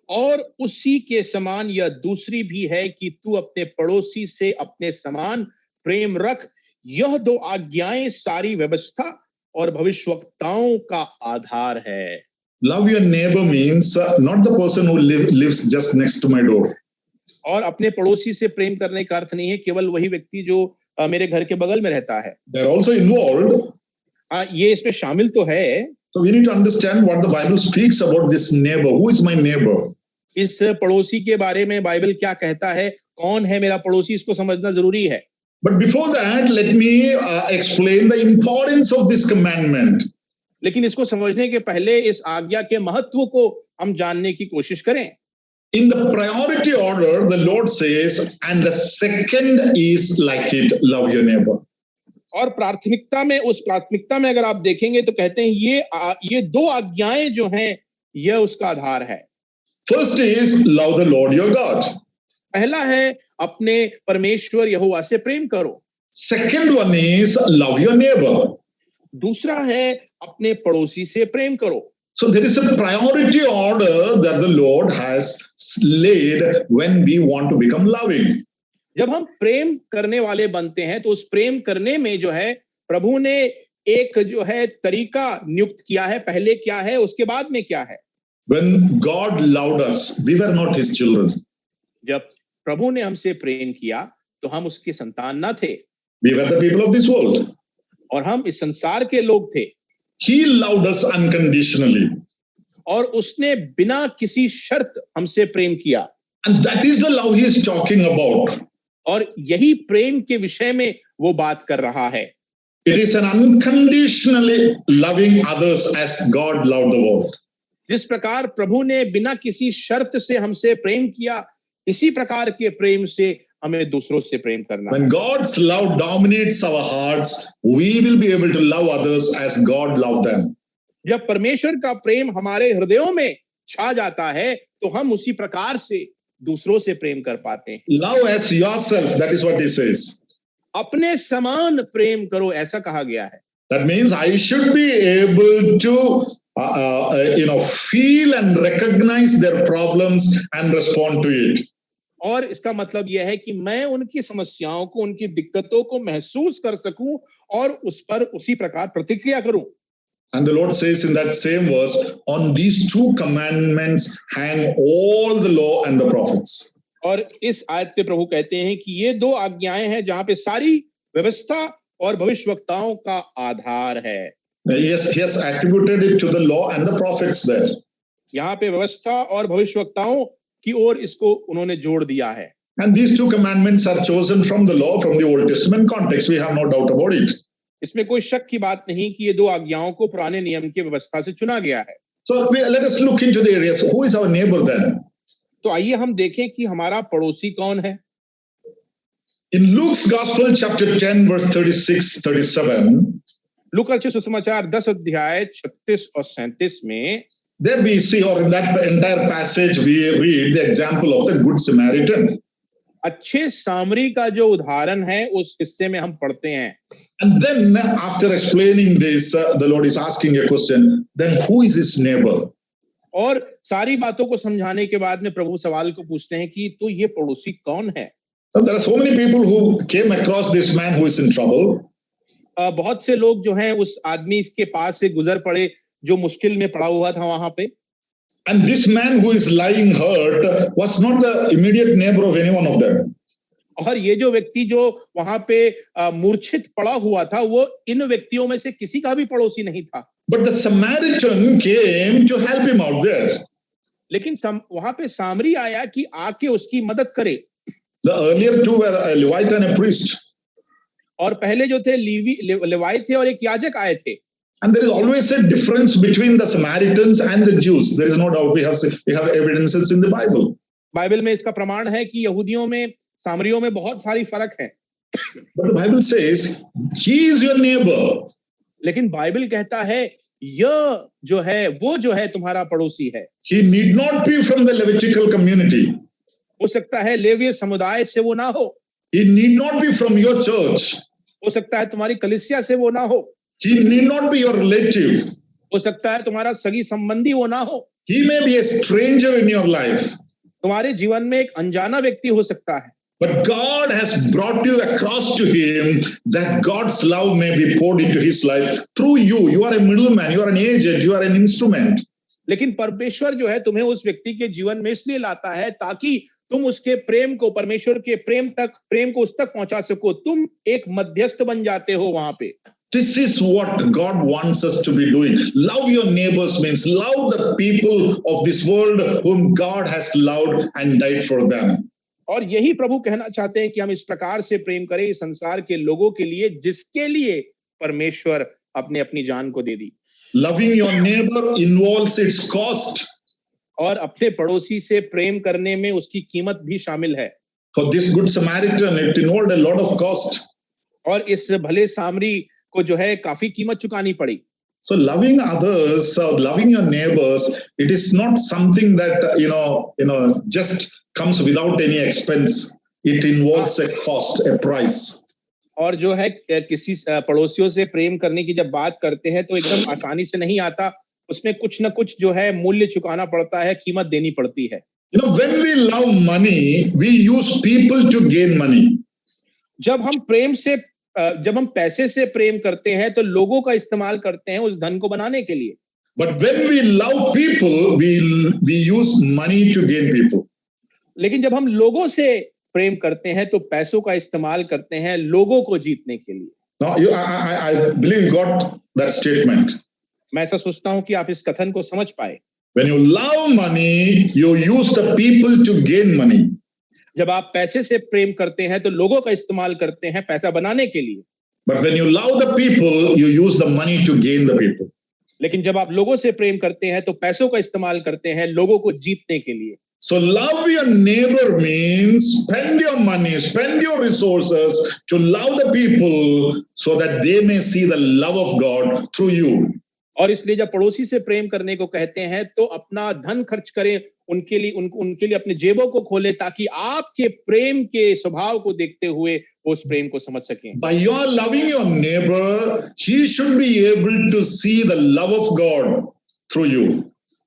और उसी के समान यह दूसरी भी है कि तू अपने पड़ोसी से अपने समान प्रेम रख, यह दो आज्ञाएं सारी व्यवस्था और भविष्यवक्ताओं का आधार है। Love your neighbor means not the person who lives just next to my door. और अपने पड़ोसी से प्रेम करने का अर्थ नहीं है केवल वही व्यक्ति जो मेरे घर के बगल में रहता है। They're also involved. ये इसमें शामिल तो है। So we need to understand what the Bible speaks about this neighbor. Who is my neighbor? इस पड़ोसी के बारे में बाइबल क्या कहता है, कौन है मेरा पड़ोसी, इसको समझना जरूरी है। But before that, let me explain the importance of this commandment. लेकिन इसको समझने के पहले इस आज्ञा के महत्व को हम जानने की कोशिश करें। In the priority order, the Lord says, and the second is like it, love your neighbor. और प्राथमिकता में, उस प्राथमिकता में अगर आप देखेंगे तो कहते हैं ये दो आज्ञाएं जो हैं यह उसका आधार है। First is love the Lord your God. पहला है अपने परमेश्वर यहोवा से प्रेम करो। Second one is love your neighbor. दूसरा है अपने पड़ोसी से प्रेम करो। So there is a priority order that the Lord has laid when we want to become loving. जब हम प्रेम करने वाले बनते हैं तो उस प्रेम करने में जो है प्रभु ने एक जो है तरीका नियुक्त किया है। पहले क्या है, उसके बाद में क्या है। When God loved us, we were not his children. जब प्रभु ने हमसे प्रेम किया तो हम उसके संतान न थे। We were the people of this world. और हम इस संसार के लोग थे। He loved us unconditionally. और उसने बिना किसी शर्त हमसे प्रेम किया। And that is the love he is talking about. और यही प्रेम के विषय में वो बात कर रहा है। It is an unconditionally loving others as God loved the world. जिस प्रकार प्रभु ने बिना किसी शर्त से हमसे प्रेम किया, इसी प्रकार के प्रेम से हमें दूसरों से प्रेम करना। When God's love dominates our hearts, we will be able to love others as God loved them. जब परमेश्वर का प्रेम हमारे हृदयों में छा जाता है तो हम उसी प्रकार से दूसरों से प्रेम कर पाते हैं। Love as yourself, that is what he says. अपने समान प्रेम करो, ऐसा कहा गया है। That means I should be able to feel and recognize their problems and respond to it. और इसका मतलब यह है कि मैं उनकी समस्याओं को, उनकी दिक्कतों को महसूस कर सकूं और उस पर उसी प्रकार प्रतिक्रिया करूं। And the Lord says in that same verse, on these two commandments hang all the law and the prophets. और इस आयत पे प्रभु कहते हैं कि ये दो आज्ञाएं हैं जहां पे सारी व्यवस्था और भविष्यवक्ताओं का आधार है। Yes, he has attributed it to the law and the prophets there. यहाँ पे व्यवस्था और भविष्यवक्ताओं की ओर इसको उन्होंने जोड़ दिया है। And these two commandments are chosen from the law, from the Old Testament context. We have no doubt about it. इसमें कोई शक की बात नहीं कि ये दो आज्ञाओं को पुराने नियम की व्यवस्था से चुना गया है। So let us look into the areas. Who is our neighbor then? तो आइए हम देखें कि हमारा पड़ोसी कौन है। In Luke's Gospel, chapter 10, verse 36-37, लूका रचित सुसमाचार 10 अध्याय 36 और 37 में there we see, or in that entire passage, we read the example of the Good Samaritan. अच्छे सामरी का जो उदाहरण है उस हिस्से में हम पढ़ते हैं। And then after explaining this, the Lord is asking a question, then who is his neighbor? और सारी बातों को समझाने के बाद में प्रभु सवाल को पूछते हैं कि तो ये पड़ोसी कौन है। So there are so many people who came across this man who is in trouble. बहुत से लोग जो हैं उस आदमी के पास से गुजर पड़े जो मुश्किल में पड़ा हुआ था वहां पे। And this man who is lying hurt was not the immediate neighbor of any one of them. और ये जो व्यक्ति जो वहां पे मूर्छित पड़ा हुआ था वो इन व्यक्तियों में से किसी का भी पड़ोसी नहीं था। But the Samaritan came to help him out there. लेकिन वहां पे सामरी आया कि आके उसकी मदद करे। The earlier two were a Levite and a priest. और पहले जो थे लेवाई थे और एक याजक आए थे। And there is always a difference between the Samaritans and the Jews. There is no doubt. We have evidences in the Bible. Bible में इसका प्रमाण है कि यहूदियों में सामरियों में बहुत सारी फर्क है। But the Bible says, he is your neighbor. लेकिन बाइबल कहता है यह जो है वो जो है तुम्हारा पड़ोसी है। He need not be from the Levitical community. हो सकता है लेवीय समुदाय से वो ना हो। He need not be from your church. हो सकता है तुम्हारी कलीसिया से वो ना हो। He need not be your relative. हो सकता है तुम्हारा सगी संबंधी वो ना हो। He may be a stranger in your life. तुम्हारे जीवन में एक अनजाना व्यक्ति हो सकता है। But God has brought you across to him that God's love may be poured into his life through you. You are a middleman, you are an agent, you are an instrument. लेकिन परमेश्वर जो है तुम्हें उस व्यक्ति के जीवन में इसलिए लाता है ताकि तुम उसके प्रेम को, परमेश्वर के प्रेम को उस तक पहुंचा सको। तुम एक मध्यस्थ बन जाते हो वहां पे। This is what God wants us to be doing. Love your neighbors means love the people of this world whom God has loved and died for them. और यही प्रभु कहना चाहते हैं कि हम इस प्रकार से प्रेम करें इस संसार के लोगों के लिए जिसके लिए परमेश्वर अपने अपनी जान को दे दी। Loving your neighbor involves its cost. और अपने पड़ोसी से प्रेम करने में उसकी कीमत भी शामिल है। For this good Samaritan, it involved a lot of cost. और इस भले सामरी को जो है काफी कीमत चुकानी पड़ी। So loving others, loving your neighbors, it is not something that just comes without any expense. It involves a cost, a price. और जो है किसी पड़ोसियों से प्रेम करने की जब बात करते हैं तो एकदम आसानी से नहीं आता, उसमें कुछ न कुछ जो है मूल्य चुकाना पड़ता है, कीमत देनी पड़ती है। When we love money, we use people to gain money. जब हम पैसे से प्रेम करते हैं तो लोगों का इस्तेमाल करते हैं उस धन को बनाने के लिए। But when we love people, we use money to gain people. लेकिन जब हम लोगों से प्रेम करते हैं तो पैसों का इस्तेमाल करते हैं लोगों को जीतने के लिए। Now, I believe you got that statement. मैं ऐसा सोचता हूं कि आप इस कथन को समझ पाए। When you love money, you use the people to gain money. जब आप पैसे से प्रेम करते हैं तो लोगों का इस्तेमाल करते हैं पैसा बनाने के लिए। But when you love the people, you use the money to gain the people. लेकिन जब आप लोगों से प्रेम करते हैं तो पैसों का इस्तेमाल करते हैं लोगों को जीतने के लिए। So love your neighbor means spend your money, spend your resources to love the people so that they may see the love of God through you. और इसलिए जब पड़ोसी से प्रेम करने को कहते हैं तो अपना धन खर्च करें उनके लिए अपने जेबों को खोले ताकि आपके प्रेम के स्वभाव को देखते हुए वो उस प्रेम को समझ सकें। By your loving your neighbor, he should be able to see the love of God through you.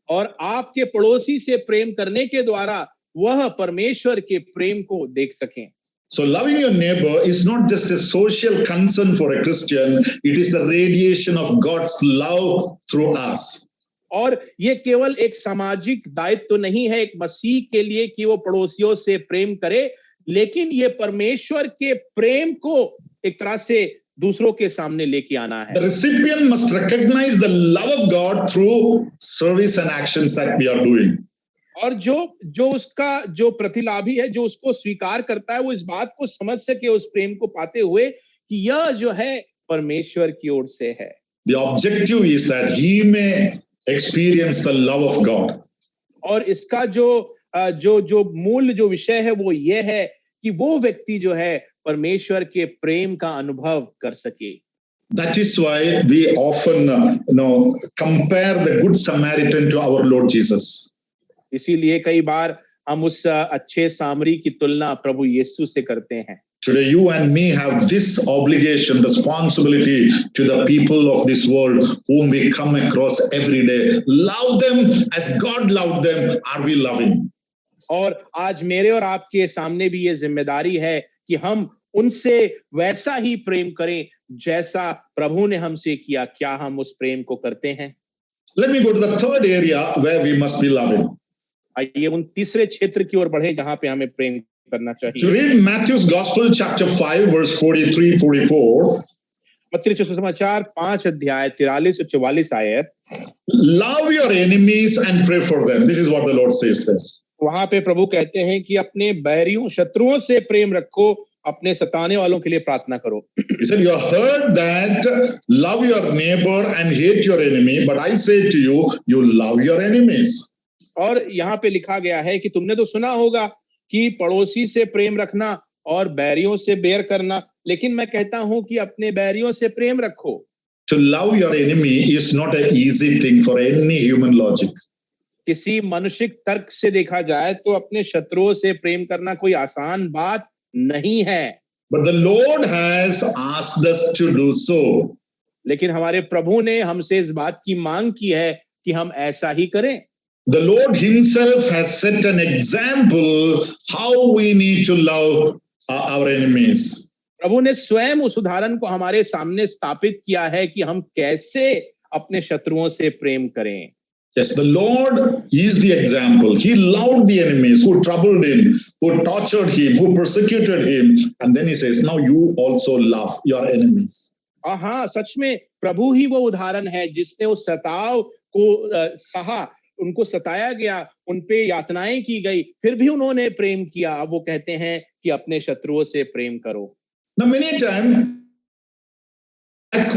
और आपके पड़ोसी से प्रेम करने के द्वारा वह परमेश्वर के प्रेम को देख सकें। So loving your neighbor is not just a social concern for a Christian, it is the radiation of God's love through us. और ये केवल एक सामाजिक दायित्व तो नहीं है एक मसीह के लिए कि वो पड़ोसियों से प्रेम करे, लेकिन ये परमेश्वर के प्रेम को एक तरह से दूसरों के सामने लेके आना है। The recipient must recognize the love of God through service and actions that we are doing. और जो उसका जो प्रतिलाभी है जो उसको स्वीकार करता है वो इस बात को समझ सके उस प्रेम को पाते हुए कि यह जो है परमेश्वर की ओर से है। The objective is that he may experience the love of God. और इसका जो मूल जो विषय है वो ये है कि वो व्यक्ति जो है परमेश्वर के प्रेम का अनुभव कर सके। That is why we often compare the Good Samaritan to our Lord Jesus. इसीलिए कई बार हम उस अच्छे सामरी की तुलना प्रभु यीशु से करते हैं। Today you and me have this obligation, responsibility to the people of this world whom we come across every day. Love them as God loved them. Are we loving? और आज मेरे और आपके सामने भी ये जिम्मेदारी है कि हम उनसे वैसा ही प्रेम करें जैसा प्रभु ने हमसे किया। क्या हम उस प्रेम को करते हैं? Let me go to the third area where we must be loving. आइए उन तीसरे क्षेत्र की ओर बढ़े जहां पे हमें प्रेम करना चाहिए। To read Matthew's Gospel chapter 5 verse 43-44. मत्ती रचित सुसमाचार 5 अध्याय 43 और 44 आयत। Love your enemies and pray for them. This is what the Lord says there. वहां पे प्रभु कहते हैं कि अपने बैरियों शत्रुओं से प्रेम रखो, अपने सताने वालों के लिए प्रार्थना करो। He said, you have heard that love your neighbor and hate your enemy, but I say to you, you love your enemies. और यहाँ पे लिखा गया है कि तुमने तो सुना होगा कि पड़ोसी से प्रेम रखना और बैरियों से बैर करना, लेकिन मैं कहता हूं कि अपने बैरियों से प्रेम रखो। To love your enemy is not an easy thing for any human logic. किसी मनुष्यिक तर्क से देखा जाए तो अपने शत्रुओं से प्रेम करना कोई आसान बात नहीं है। But the Lord has asked us to do so. लेकिन हमारे प्रभु ने हमसे इस बात की मांग की है कि हम ऐसा ही करें। The Lord himself has set an example how we need to love our enemies. प्रभु ने स्वयं उस उदाहरण को हमारे सामने स्थापित किया है कि हम कैसे अपने शत्रुओं से प्रेम करें। Yes, the Lord is the example. He loved the enemies who troubled him, who tortured him, who persecuted him. And then he says, now you also love your enemies. और हाँ, सच में प्रभु ही वो उदाहरण है जिसने उस सताव को सहा, उनको सताया गया, उन पे यातनाएं की गई, फिर भी उन्होंने प्रेम किया। अब वो कहते हैं कि अपने शत्रुओं से प्रेम करो। Now, many times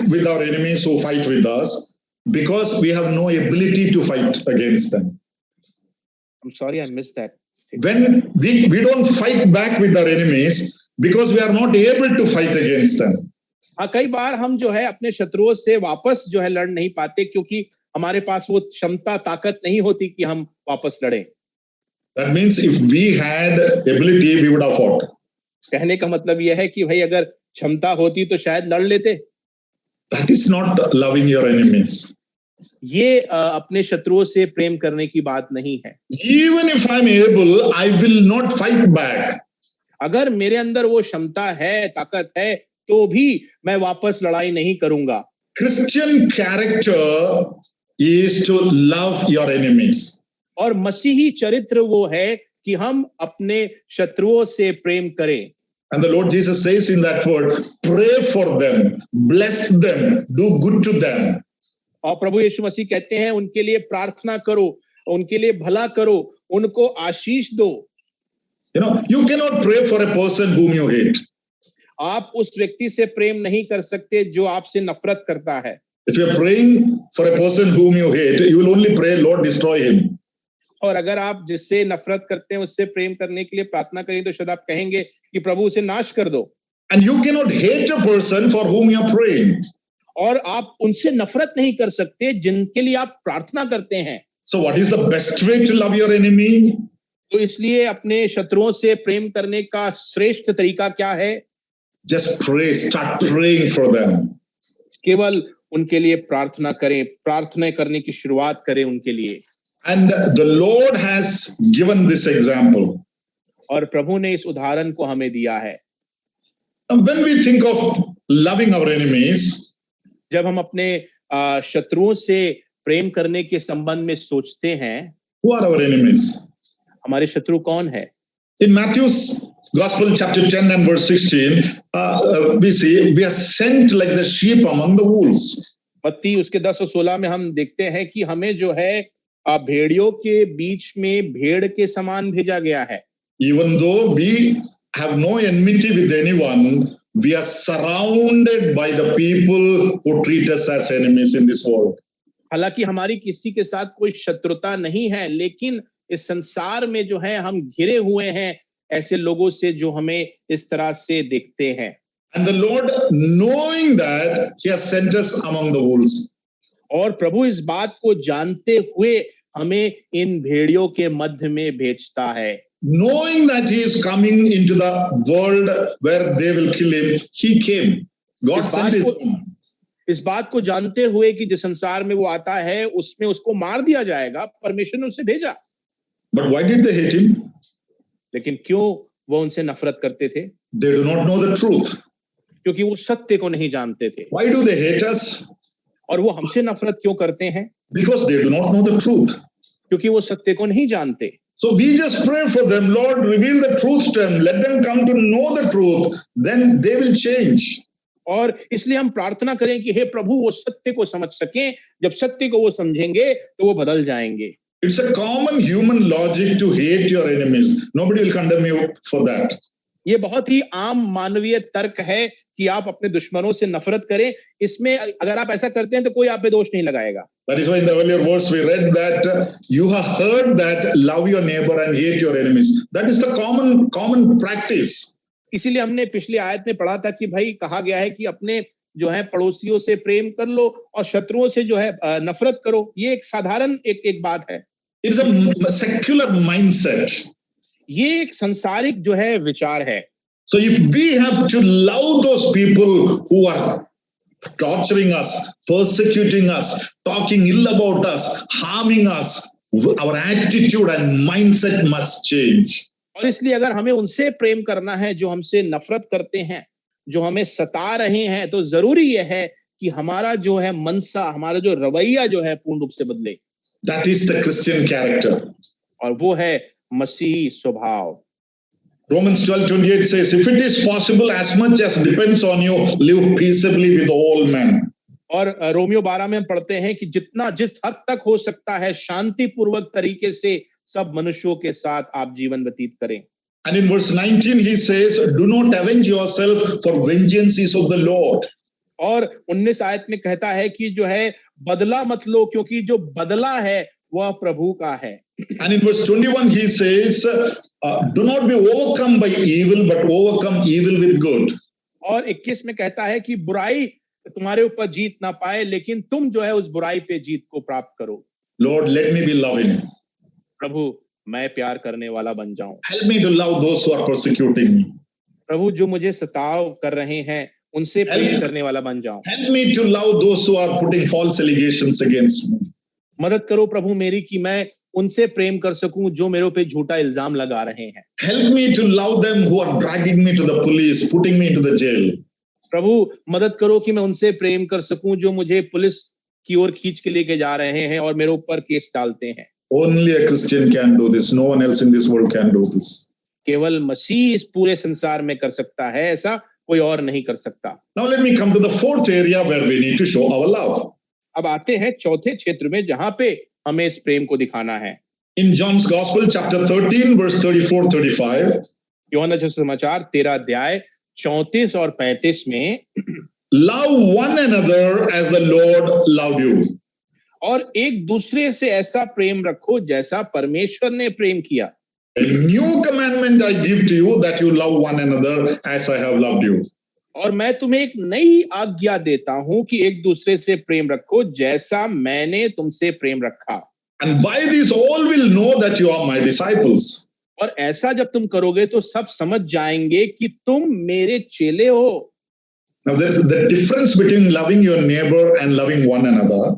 with our enemies who fight with us because we have no ability to fight against them. I'm sorry, I missed that. When we don't fight back with our enemies because we are not able to fight against them. हाँ, कई बार हम जो है अपने शत्रुओं से वापस जो है लड़ नहीं पाते क्योंकि हमारे पास वो क्षमता ताकत नहीं होती कि हम वापस लड़ें। That means if we had ability, we would have fought. कहने का मतलब यह है कि भाई अगर क्षमता होती तो शायद लड़ लेते। That is not loving your enemies. ये अपने शत्रुओं से प्रेम करने की बात नहीं है। Even if I'm able, I will not fight back. अगर मेरे अंदर वो क्षमता है, ताकत है, तो भी मैं वापस लड़ाई नहीं करूंगा। Christian character is to love your enemies. और मसीही चरित्र वो है कि हम अपने शत्रुओं से प्रेम करें। And the Lord Jesus says in that word, pray for them, bless them, do good to them. और प्रभु यीशु मसीह कहते हैं उनके लिए प्रार्थना करो, उनके लिए भला करो, उनको आशीष दो। You know, you cannot pray for a person whom you hate. आप उस व्यक्ति से प्रेम नहीं कर सकते जो आपसे नफरत करता है। If you are praying for a person whom you hate, you will only pray, Lord, destroy him. और अगर आप जिससे नफरत करते हैं उससे प्रेम करने के लिए प्रार्थना करें तो शायद आप कहेंगे कि प्रभु उसे नाश कर दो। And you cannot hate a person for whom you are praying. और आप उनसे नफरत नहीं कर सकते जिनके लिए आप प्रार्थना करते हैं। So what is the best way to love your enemy? तो इसलिए अपने शत्रुओं से प्रेम करने का श्रेष्ठ तरीका क्या है? Just pray, start praying for them. केवल उनके लिए प्रार्थना करें, प्रार्थना करने की शुरुआत करें उनके लिए। And the Lord has given this example. और प्रभु ने इस उदाहरण को हमें दिया है। Now, when we think of loving our enemies, जब हम अपने शत्रुओं से प्रेम करने के संबंध में सोचते हैं, who are our enemies? हमारे शत्रु कौन है? In Matthew's Gospel, chapter 10 and verse 16, we see we are sent like the sheep among the wolves. मत्ती उसके 10 और 16 में हम देखते हैं कि हमें जो है भेड़ियों के बीच में भेड़ के समान भेजा गया है। Even though we have no enmity with anyone, we are surrounded by the people who treat us as enemies in this world. हालांकि हमारी किसी के साथ कोई शत्रुता नहीं है, लेकिन इस संसार में जो है हम घिरे हुए हैं ऐसे लोगों से जो हमें इस तरह से देखते हैं। And the Lord, knowing that, He has sent us among the wolves. और प्रभु इस बात को जानते हुए हमें इन भेड़ियों के मध्य में भेजता है। Knowing that He is coming into the world where they will kill Him, He came. God sent His Son. इस बात को जानते हुए कि जिस संसार में वो आता है उसमें उसको मार दिया जाएगा, परमेश्वर ने उसे भेजा। But why did they hate Him? लेकिन क्यों वो उनसे नफरत करते थे? They do not know the truth. क्योंकि वो सत्य को नहीं जानते थे। Why do they hate us? और वो हमसे नफरत क्यों करते हैं? Because they do not know the truth. क्योंकि वो सत्य को नहीं जानते। So we just pray for them, Lord, reveal the truth to them, let them come to know the truth, then they will change. और इसलिए हम प्रार्थना करें कि हे प्रभु वो सत्य को समझ सकें, जब सत्य को वो समझेंगे तो वो बदल जाएंगे। It's a common human logic to hate your enemies. Nobody will condemn you for that. ये बहुत ही आम मानवीय तर्क है कि आप अपने दुश्मनों से नफरत करें। इसमें अगर आप ऐसा करते हैं तो कोई आप पे दोष नहीं लगाएगा। That is why in the earlier verse we read that you have heard that love your neighbor and hate your enemies. That is the common practice. इसीलिए हमने पिछली आयत में पढ़ा था कि भाई कहा गया है कि अपने जो है पड़ोसियों से प्रेम कर लो और शत्रुओं से जो है नफरत करो। ये एक साधारण एक बात है। It's a secular mindset. ये एक संसारिक जो है विचार है। So if we have to love those people who are torturing us, persecuting us, talking ill about us, harming us, our attitude and mindset must change. और इसलिए अगर हमें उनसे प्रेम करना है जो हमसे नफरत करते हैं, जो हमें सता रहे हैं, तो जरूरी यह है कि हमारा जो है मनसा, हमारा जो रवैया जो है पूर्ण रूप से बदले। That is the Christian character. और वो है मसीही स्वभाव। Romans 12:28 says, if it is possible, as much as depends on you, live peaceably with all men. और रोमियो 12 में हम पढ़ते हैं कि जितना जिस हद तक हो सकता है शांतिपूर्वक तरीके से सब मनुष्यों के साथ आप जीवन व्यतीत करें। And in verse 19 he says, do not avenge yourself, for vengeance is of the Lord. और 19 आयत में कहता है कि जो है बदला मत लो, क्योंकि जो बदला है वह प्रभु का है। And in verse 21 he says, do not be overcome by evil, but overcome evil with good. और 21 में कहता है कि बुराई तुम्हारे ऊपर जीत ना पाए, लेकिन तुम जो है उस बुराई पे जीत को प्राप्त करो। Lord, let me be loving. प्रभु, मैं प्यार करने वाला बन जाऊं। Help me to love those who are persecuting me. प्रभु, जो मुझे सताव कर रहे हैं उनसे प्रेम करने वाला बन जाऊं। Help me to love those who are putting false allegations against me. मदद करो प्रभु मेरी कि मैं उनसे प्रेम कर सकूं जो मेरे पे झूठा इल्जाम लगा रहे हैं। Help me to love them who are dragging me to the police, putting me into the jail. प्रभु मदद करो कि मैं उनसे प्रेम कर सकूं जो मुझे पुलिस की ओर खींच के लेके जा रहे हैं और मेरे ऊपर केस डालते हैं। Only a Christian can do this. No one else in this world can do this. केवल मसीह इस पूरे संसार में कर सकता है, ऐसा कोई और नहीं कर सकता। Now let me come to the fourth area where we need to show our love. अब आते हैं चौथे क्षेत्र में जहां पे हमें इस प्रेम को दिखाना है। In John's Gospel, chapter 13, verse 34-35. यूहन्ना का सुसमाचार 13 अध्याय 34 और 35 में, Love one another as the Lord loved you. और एक दूसरे से ऐसा प्रेम रखो जैसा परमेश्वर ने प्रेम किया। A new commandment I give to you, that you love one another as I have loved you. और मैं तुम्हें एक नई आज्ञा देता हूं कि एक दूसरे से प्रेम रखो जैसा मैंने तुमसे प्रेम रखा। And by this all will know that you are my disciples. और ऐसा जब तुम करोगे तो सब समझ जाएंगे कि तुम मेरे चेले हो। Now there is the difference between loving your neighbor and loving one another.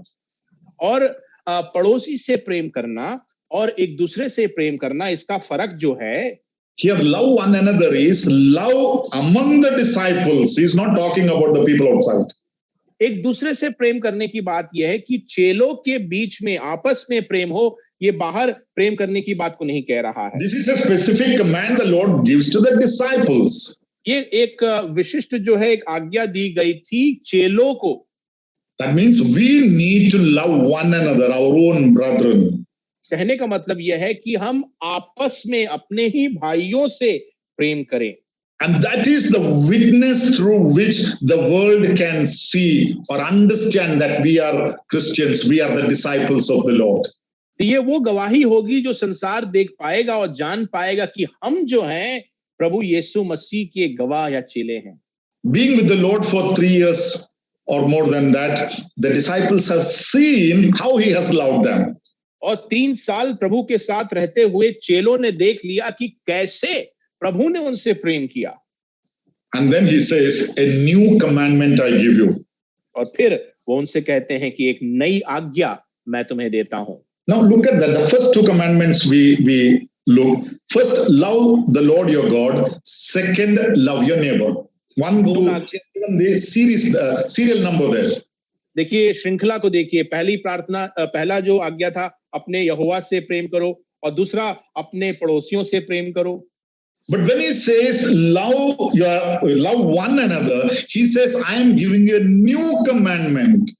और पड़ोसी से प्रेम करना और एक दूसरे से प्रेम करना, इसका फर्क जो है, Here, love one another is love among the disciples. He's not talking about the people outside. एक दूसरे से प्रेम करने की बात यह है कि चेलों के बीच में आपस में प्रेम हो, ये बाहर प्रेम करने की बात को नहीं कह रहा है। This is a specific command the Lord gives to the disciples. ये एक विशिष्ट जो है एक आज्ञा दी गई थी चेलों को। That means we need to love one another, our own brethren. कहने का मतलब यह है कि हम आपस में अपने ही भाइयों से प्रेम करें। And that is the witness through which the world can see or understand that we are Christians, we are the disciples of the Lord. ये वो गवाही होगी जो संसार देख पाएगा और जान पाएगा कि हम जो हैं प्रभु यीशु मसीह के गवाह या चेले हैं। Being with the Lord for 3 years or more than that, the disciples have seen how he has loved them. और 3 साल प्रभु के साथ रहते हुए चेलों ने देख लिया कि कैसे प्रभु ने उनसे प्रेम किया। And then he says, a new commandment I give you. और फिर वो उनसे कहते हैं कि एक नई आज्ञा मैं तुम्हें देता हूं। Now look at that. The first 2 commandments we look. First, love the Lord your God. Second, love your neighbor. 1, 2, even the serial number there. देखिए श्रृंखला को देखिए, पहली प्रार्थना, पहला जो आज्ञा था अपने यहोवा से प्रेम करो और दूसरा अपने पड़ोसियों से प्रेम करो। But when he says love one another, he says I am giving you a new commandment.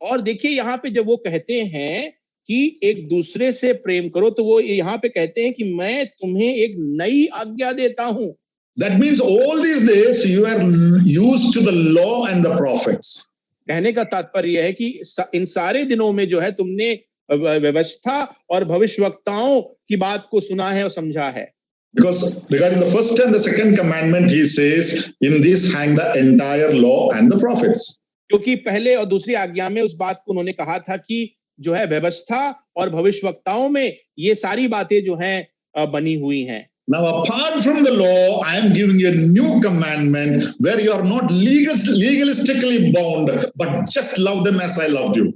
और देखिए यहाँ पे जब वो कहते हैं कि एक दूसरे से प्रेम करो, तो वो यहाँ पे कहते हैं कि मैं तुम्हें एक नई आज्ञा देता हूं। That means all these days you are used to the law and the prophets. कहने का तात्पर्य है कि इन सारे दिनों में जो है तुमने व्यवस्था और भविष्यवक्ताओं की बात को सुना है और समझा है। Because regarding the first and the second commandment, he says, in this hang the entire law and the prophets. क्योंकि पहले और दूसरी आज्ञा में उस बात को उन्होंने कहा था कि जो है व्यवस्था और भविष्यवक्ताओं में ये सारी बातें जो हैं बनी हुई हैं। Now, apart from the law, I am giving you a new commandment where you are not legalistically bound, but just love them as I loved you.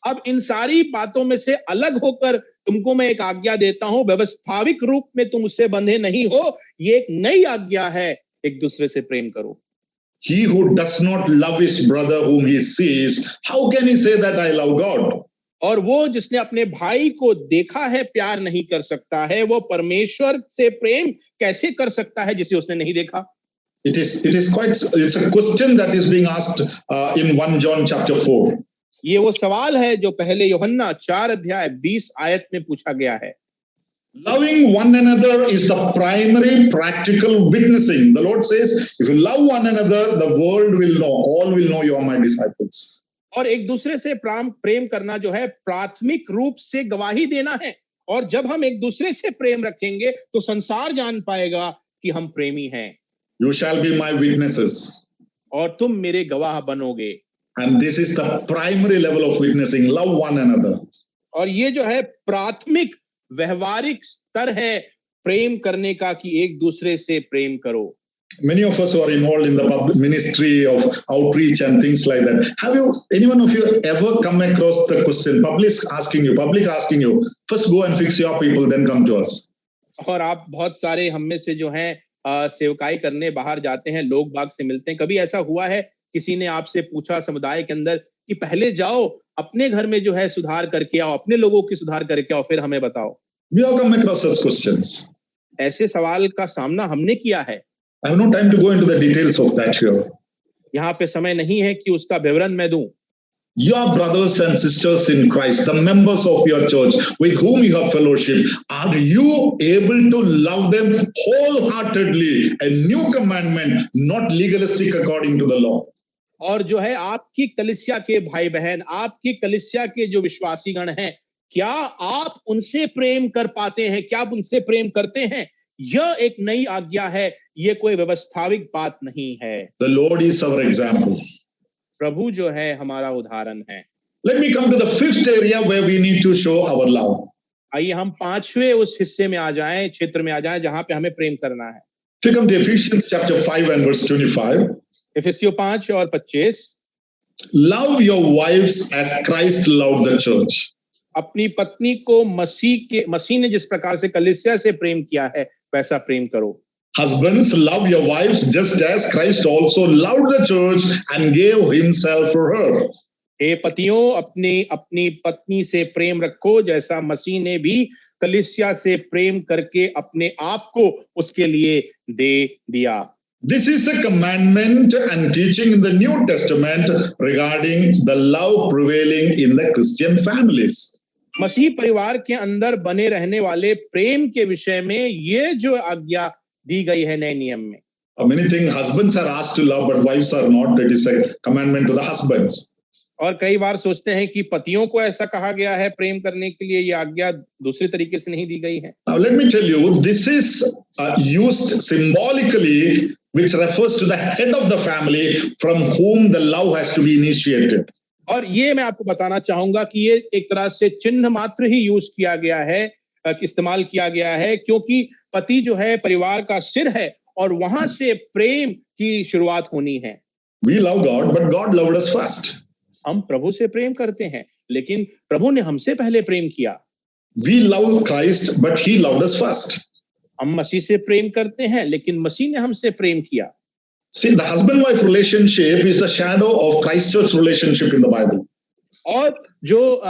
अब इन सारी बातों में से अलग होकर तुमको मैं एक आज्ञा देता हूं, व्यवस्थाविक रूप में तुम उससे बंधे नहीं हो, ये एक नई आज्ञा है, एक दूसरे से प्रेम करो। He who does not love his brother whom he sees, how can he say that I love God? और वो जिसने अपने भाई को देखा है प्यार नहीं कर सकता है, वो परमेश्वर से प्रेम कैसे कर सकता है जिसे उसने नहीं देखा? It's a question that is being asked in 1 John chapter 4. ये वो सवाल है जो पहले यूहन्ना 4 अध्याय 20 आयत में पूछा गया है। Loving one another is the primary practical witnessing. The Lord says, if you love one another, the world will know, all will know you are my disciples. और एक दूसरे से प्रेम करना जो है प्राथमिक रूप से गवाही देना है, और जब हम एक दूसरे से प्रेम रखेंगे तो संसार जान पाएगा कि हम प्रेमी हैं। You shall be my witnesses. और तुम मेरे गवाह बनोगे। And this is the primary level of witnessing. Love one another. और ये जो है प्राथमिक व्यवहारिक स्तर है प्रेम करने का कि एक दूसरे से प्रेम करो। Many of us who are involved in the public ministry of outreach and things like that. Any one of you ever come across the question, public asking you, first go and fix your people, then come to us. और आप बहुत सारे हम में से जो हैं सेवकाई करने बाहर जाते हैं, लोग बाग से मिलते हैं, कभी ऐसा हुआ है किसी ने आपसे पूछा समुदाय के अंदर कि पहले जाओ अपने घर में जो है सुधार करके आओ, अपने लोगों की सुधार करके आओ, फिर हमें बताओ? We have come across such questions. ऐसे सवाल का सामना हमने किया है। I have no time to go into the details of that here. यहाँ पे समय नहीं है कि उसका विवरण मैं दूं। Your brothers and sisters in Christ, the members of your church with whom you have fellowship, are you able to love them wholeheartedly? A new commandment, not legalistic according to the law. और जो है आपकी कलीसिया के भाई बहन, आपकी कलीसिया के जो विश्वासीगण हैं, क्या आप उनसे प्रेम कर पाते हैं? क्या आप उनसे प्रेम करते हैं? यह एक नई आज्ञा है, ये कोई व्यवस्थाविक बात नहीं है। The Lord is our example. प्रभु जो है हमारा उदाहरण है। Let me come to the fifth area where we need to show our love. आइए हम पांचवें उस हिस्से में आ जाएं, क्षेत्र में आ जाएं जहां पे हमें प्रेम करना है। To come to Ephesians chapter 5 and verse 25. इफिसियों 5 और 25। Love your wives as Christ loved the church. अपनी पत्नी को मसीह ने जिस प्रकार से कलीसिया से प्रेम किया है वैसा प्रेम करो। Husbands, love your wives just as Christ also loved the church and gave himself for her. हे पतियों, अपनी पत्नी से प्रेम रखो जैसा मसीह ने भी कलीसिया से प्रेम करके अपने आप को उसके लिए दे दिया। This is a commandment and teaching in the New Testament regarding the love prevailing in the Christian families. मसीह परिवार के अंदर बने रहने वाले प्रेम के विषय में ये जो आज्ञा दी गई है नए नियम में। Many things husbands are asked to love, but wives are not. It is a commandment to the husbands. और कई बार सोचते हैं कि पतियों को ऐसा कहा गया है प्रेम करने के लिए, ये आज्ञा दूसरे तरीके से नहीं दी गई है। Now let me tell you, this is used symbolically, which refers to the head of the family from whom the love has to be initiated. और ये मैं आपको बताना चाहूंगा कि ये एक तरह से चिन्ह मात्र ही यूज किया गया है, इस्तेमाल किया गया है, क्योंकि पति जो है परिवार का सिर है और वहां से प्रेम की शुरुआत होनी है। We love God, but God loved us first. हम प्रभु से प्रेम करते हैं, लेकिन प्रभु ने हमसे पहले प्रेम किया। We love Christ, but He loved us first. हम मसीह से प्रेम करते हैं, लेकिन मसीह ने हमसे प्रेम किया। See, the husband-wife relationship is the shadow of Christ Church relationship in the Bible. और जो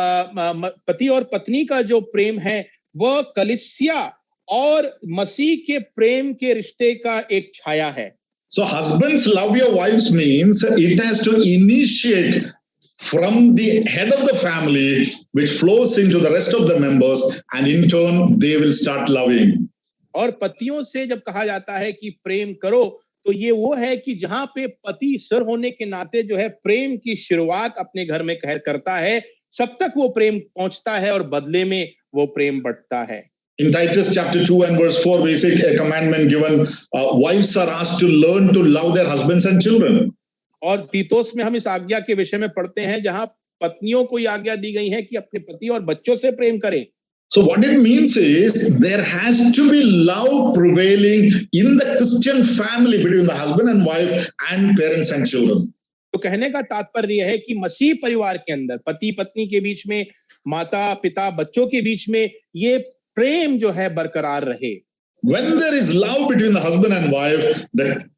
पति और पत्नी का जो प्रेम है वह कलीसिया और मसीह के प्रेम के रिश्ते का एक छाया है। So husbands, love your wives means it has to initiate from the head of the family, which flows into the rest of the members, and in turn they will start loving. और पतियों से जब कहा जाता है कि प्रेम करो, तो ये वो है कि जहां पे पति सिर होने के नाते जो है प्रेम की शुरुआत अपने घर में करता है, सब तक वो प्रेम पहुंचता है और बदले में वो प्रेम बढ़ता है। In Titus chapter 2 and verse 4, we see a commandment given. Wives are asked to learn to love their husbands and children. और तीतोस में हम इस आज्ञा के विषय में पढ़ते हैं जहां पत्नियों को ये आज्ञा दी गई है कि अपने पति और बच्चों से प्रेम करें। So what it means is there has to be love prevailing in the Christian family between the husband and wife and parents and children. तो कहने का तात्पर्य यह है कि मसीह परिवार के अंदर पति पत्नी के बीच में, माता पिता बच्चों के बीच में ये प्रेम जो है बरकरार रहे। When there is love between the husband and wife,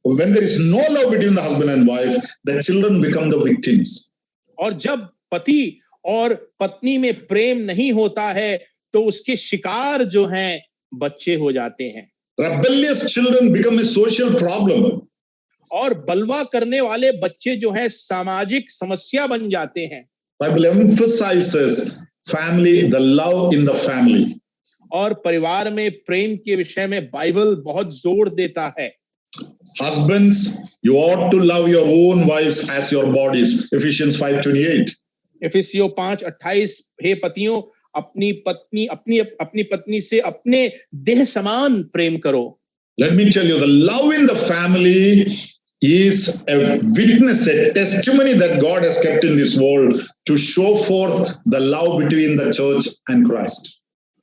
when there is no love between the husband and wife, the children become the victims. और जब पति और पत्नी में प्रेम नहीं होता है तो उसके शिकार जो हैं बच्चे हो जाते हैं। Rebellious children become a social problem. और बलवा करने वाले बच्चे जो हैं सामाजिक समस्या बन जाते हैं। Bible emphasizes family, the love in the family. और परिवार में प्रेम के विषय में बाइबल बहुत जोर देता है। Husbands, you ought to love your own wives as your bodies. Ephesians 5:28. इफिसियों 5:28, हे पतियों अपनी पत्नी से अपने देह समान प्रेम करो। Let me tell you, the love in the family is a witness, a testimony that God has kept in this world to show forth the love between the church and Christ.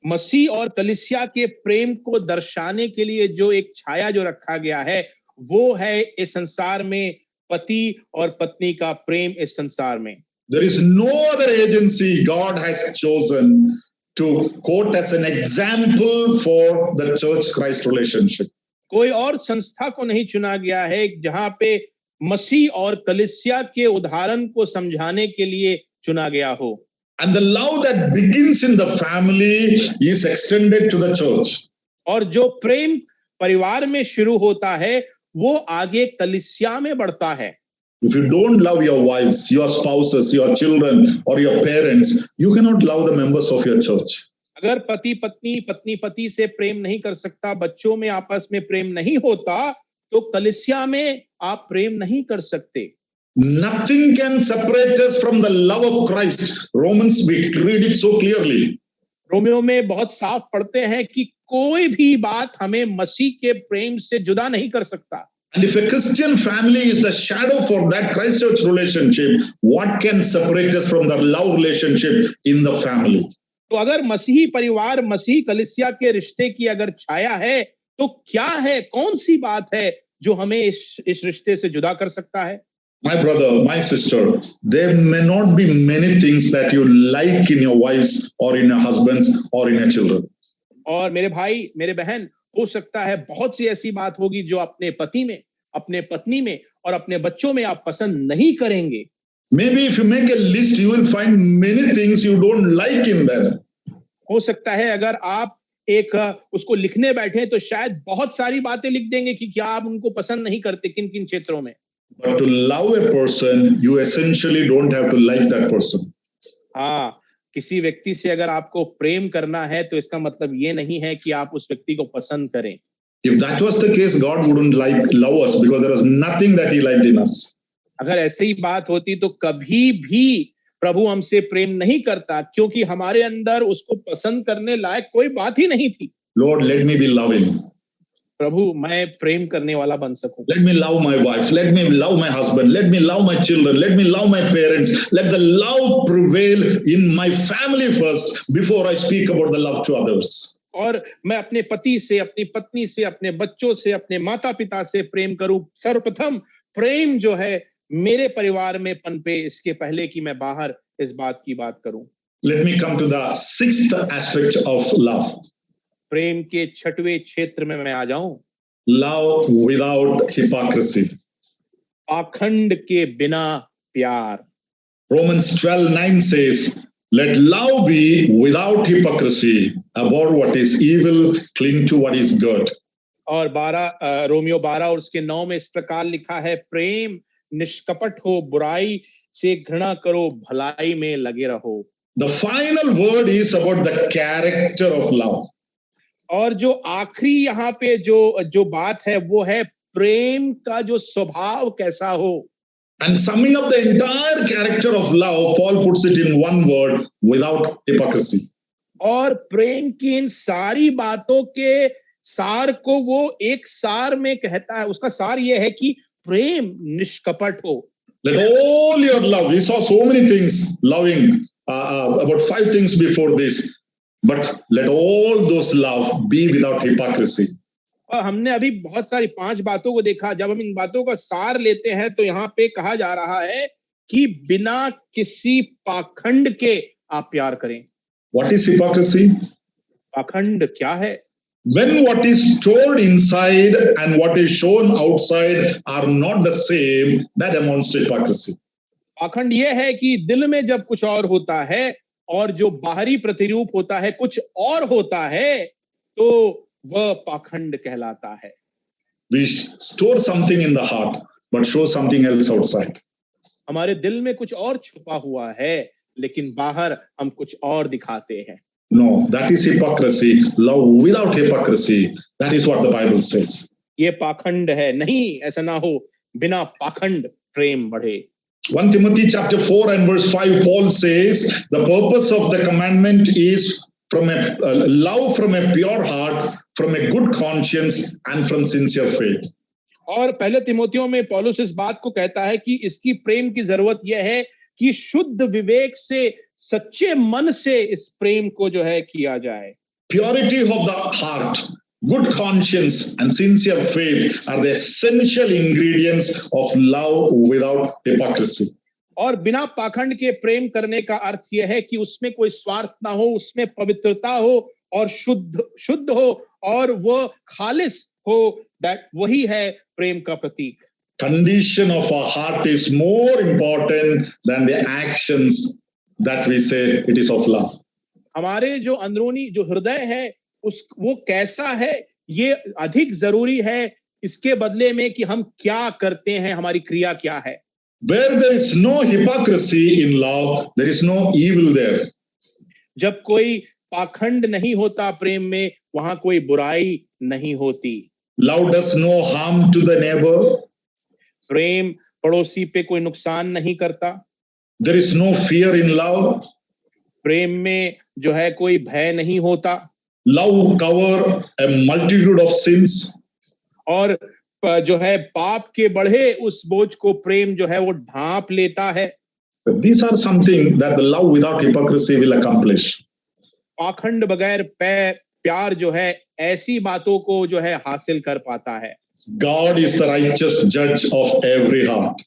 मसीह और कलीसिया के प्रेम को दर्शाने के लिए जो एक छाया जो रखा गया है वो है इस संसार में पति और पत्नी का प्रेम इस संसार में। There is no other agency God has chosen to quote as an example for the church-Christ relationship. कोई और संस्था को नहीं चुना गया है जहां पे मसीह और कलीसिया के उदाहरण को समझाने के लिए चुना गया हो। And the love that begins in the family is extended to the church. और जो प्रेम परिवार में शुरू होता है वो आगे कलीसिया में बढ़ता है। If you don't love your wives, your spouses, your children, or your parents, you cannot love the members of your church. अगर पति पत्नी पत्नी पति से प्रेम नहीं कर सकता, बच्चों में आपस में प्रेम नहीं होता तो कलीसिया में आप प्रेम नहीं कर सकते। Nothing can separate us from the love of Christ. Romans, we read it so clearly. Romeo में बहुत साफ पढ़ते हैं कि कोई भी बात हमें मसीह के प्रेम से जुदा नहीं कर सकता। And if a Christian family is the shadow for that Christ church relationship, what can separate us from the love relationship in the family? तो अगर मसीही परिवार मसीह कलीसिया के रिश्ते की अगर छाया है तो क्या है, कौन सी बात है जो हमें इस रिश्ते से जुदा कर सकता है? My brother, my sister, there may not be many things that you like in your wives or in your husbands or in your children. और मेरे भाई मेरे बहन, हो सकता है बहुत सी ऐसी बात होगी जो अपने पति में, अपने पत्नी में और अपने बच्चों में आप पसंद नहीं करेंगे। Maybe if you make a list, you will find many things you don't like in them. हो सकता है अगर आप एक उसको लिखने बैठे तो शायद बहुत सारी बातें लिख देंगे कि क्या आप उनको पसंद नहीं करते, किन किन क्षेत्रों में। But to love a person, you essentially don't have to like that person. हाँ, किसी व्यक्ति से अगर आपको प्रेम करना है तो इसका मतलब ये नहीं है कि आप उस व्यक्ति को पसंद करें। If that was the case, God wouldn't love us because there was nothing that He liked in us. अगर ऐसी ही बात होती तो कभी भी प्रभु हमसे प्रेम नहीं करता, क्योंकि हमारे अंदर उसको पसंद करने लायक कोई बात ही नहीं थी। Lord, let me be loving. प्रभु मैं प्रेम करने वाला बन सकूं। Let me love my wife. Let me love my husband. Let me love my children. Let me love my parents. Let the love prevail in my family first before I speak about the love to others. और मैं अपने पति से, अपनी पत्नी से, अपने बच्चों से, अपने माता पिता से प्रेम करूं। सर्वप्रथम प्रेम जो है मेरे परिवार में पनपे, इसके पहले कि मैं बाहर इस बात की बात करूं। Let me come to the sixth aspect of love. प्रेम के छठवें क्षेत्र में मैं आ जाऊं। Love without hypocrisy. पाखंड के बिना प्यार। Romans 12:9 says, let love be without hypocrisy. Abhor what is evil, cling to what is good. और रोमियो 12 और उसके 9 में इस प्रकार लिखा है, प्रेम निष्कपट हो, बुराई से घृणा करो, भलाई में लगे रहो। The final word is about the character of love. और जो आखिरी यहाँ पे जो बात है वो है प्रेम का जो स्वभाव कैसा हो। And summing up the entire character of love, Paul puts it in one word, without hypocrisy. और प्रेम की इन सारी बातों के सार को वो एक सार में कहता है। उसका सार ये है कि प्रेम निष्कपट हो। Let all your love, we saw so many things loving, about 5 things before this, but let all those love be without hypocrisy. और हमने अभी बहुत सारी 5 बातों को देखा। जब हम इन बातों का सार लेते हैं तो यहाँ पे कहा जा रहा है कि बिना किसी पाखंड के आप प्यार करें। What is hypocrisy? पाखंड क्या है? When what is stored inside and what is shown outside are not the same, that amounts to hypocrisy. पाखंड ये है कि दिल में जब कुछ और होता है और जो बाहरी प्रतिरूप होता है कुछ और होता है, तो वह पाखंड कहलाता है। We store something in the heart, but show something else outside. हमारे दिल में कुछ और छुपा हुआ है, लेकिन बाहर हम कुछ और दिखाते हैं। No, that is hypocrisy. Love without hypocrisy. That is what the Bible says. ये पाखंड है। नहीं, ऐसा ना हो, बिना पाखंड प्रेम बढ़े। 1 Timothy chapter 4 and verse 5, Paul says, the purpose of the commandment is from a love from a pure heart, from a good conscience, and from sincere faith. और पहले तिमोथियों में पौलुस इस बात को कहता है कि इसकी प्रेम की जरूरत यह है कि शुद्ध विवेक से, सच्चे मन से इस प्रेम को जो है किया जाए। Purity of the heart, good conscience, and sincere faith are the essential ingredients of love without hypocrisy. और बिना पाखंड के प्रेम करने का अर्थ यह है कि उसमें कोई स्वार्थ ना हो, उसमें पवित्रता हो और शुद्ध हो और वो खालिस हो। दैट वही है प्रेम का प्रतीक। Condition of our heart is more important than the actions that we say it is of love. हमारे जो अंदरूनी जो हृदय है वो कैसा है, ये अधिक जरूरी है इसके बदले में कि हम क्या करते हैं, हमारी क्रिया क्या है। Where there is no hypocrisy in love, there is no evil there. जब कोई पाखंड नहीं होता प्रेम में, वहां कोई बुराई नहीं होती। Love does no harm to the neighbor. प्रेम पड़ोसी पे कोई नुकसान नहीं करता। There is no fear in love. प्रेम में जो है कोई भय नहीं होता। Love cover a multitude of sins. और जो है पाप के बढ़े उस बोझ को प्रेम जो है वो ढांप लेता है। These are something that the love without hypocrisy will accomplish. पाखंड बगैर प्यार जो है ऐसी बातों को जो है हासिल कर पाता है। God is the righteous judge of every heart.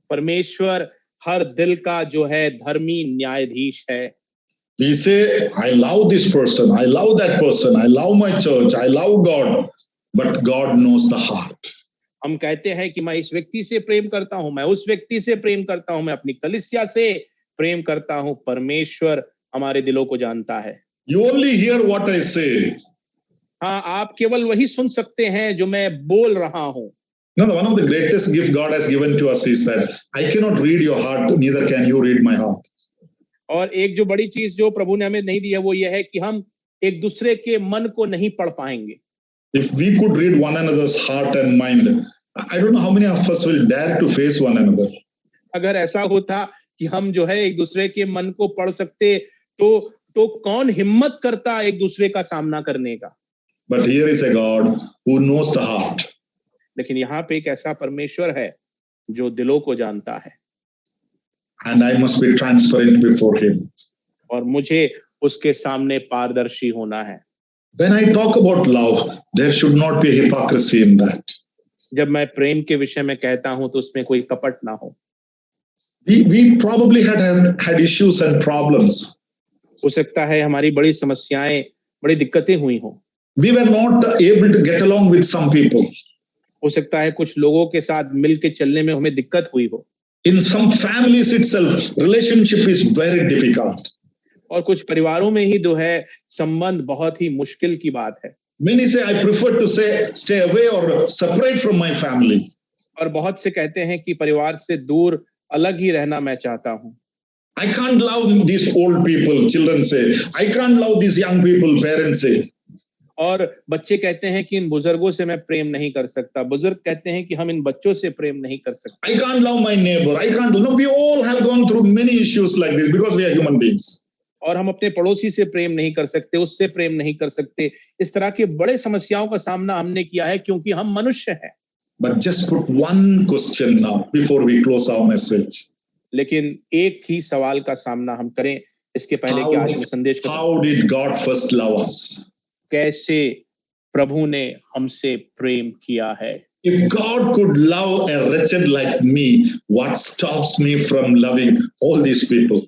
परमेश्वर हर दिल का जो है धर्मी न्यायाधीश है। We say, I love this person, I love that person, I love my church, I love God, but God knows the heart. हम कहते हैं कि मैं इस व्यक्ति से प्रेम करता हूं, मैं उस व्यक्ति से प्रेम करता हूं, मैं अपनी कलीसिया से प्रेम करता हूं। परमेश्वर हमारे दिलों को जानता है। You only hear what I say. हाँ, आप केवल वही सुन सकते हैं जो मैं बोल रहा हूं। No, one of the greatest gifts God has given to us is that I cannot read your heart, neither can you read my heart. और एक जो बड़ी चीज जो प्रभु ने हमें नहीं दी है वो ये है कि हम एक दूसरे के मन को नहीं पढ़ पाएंगे। If we could read one another's heart and mind, I don't know how many of us will dare to face one another. अगर ऐसा होता कि हम जो है एक दूसरे के मन को पढ़ सकते तो कौन हिम्मत करता एक दूसरे का सामना करने का। But here is a God who knows the heart. लेकिन यहाँ पे एक ऐसा परमेश्वर है जो दिलों को जानता है। And I must be transparent before him. और मुझे उसके सामने पारदर्शी होना है। When I talk about love, there should not be hypocrisy in that. जब मैं प्रेम के विषय में कहता हूं तो उसमें कोई कपट ना हो। We probably had issues and problems. हो सकता है हमारी बड़ी समस्याएं, बड़ी दिक्कतें हुई हों। We were not able to get along with some people. हो सकता है कुछ लोगों के साथ मिलके चलने में हमें दिक्कत हुई हो। In some families itself, relationship is very difficult. और कुछ परिवारों में ही जो है संबंध बहुत ही मुश्किल की बात है। Many say I prefer to stay away or separate from my family. और बहुत से कहते हैं कि परिवार से दूर अलग ही रहना मैं चाहता हूं। I can't love these old people, children say. I can't love these young people, parents say. और बच्चे कहते हैं कि इन बुजुर्गों से मैं प्रेम नहीं कर सकता। बुजुर्ग कहते हैं कि हम इन बच्चों से प्रेम नहीं कर सकते। I can't love my neighbor. I can't. No, we all have gone through many issues like this because we are human beings. और हम अपने पड़ोसी से प्रेम नहीं कर सकते, उससे प्रेम नहीं कर सकते। इस तरह के बड़े समस्याओं का सामना हमने किया है क्योंकि हम मनुष्य हैं। But just put one question now before we close our message. लेकिन एक ही सवाल का सामना हम करें इसके पहले कि आज मैं संदेश करूं। How did God first love us? कैसे प्रभु ने हमसे प्रेम किया है। If God could love a wretched like me, what stops me from loving all these people?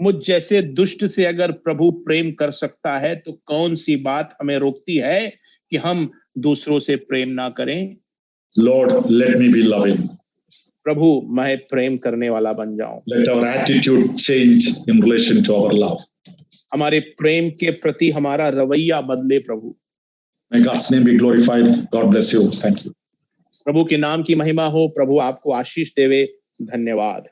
मुझ जैसे दुष्ट से अगर प्रभु प्रेम कर सकता है तो कौन सी बात हमें रोकती है कि हम दूसरों से प्रेम ना करें। Lord, let me be loving. प्रभु मैं प्रेम करने वाला बन जाऊं। Let our attitude change in relation to our love. हमारे प्रेम के प्रति हमारा रवैया बदले प्रभु। May God's name be glorified. God bless you. Thank you. प्रभु के नाम की महिमा हो। प्रभु आपको आशीष देवे। धन्यवाद।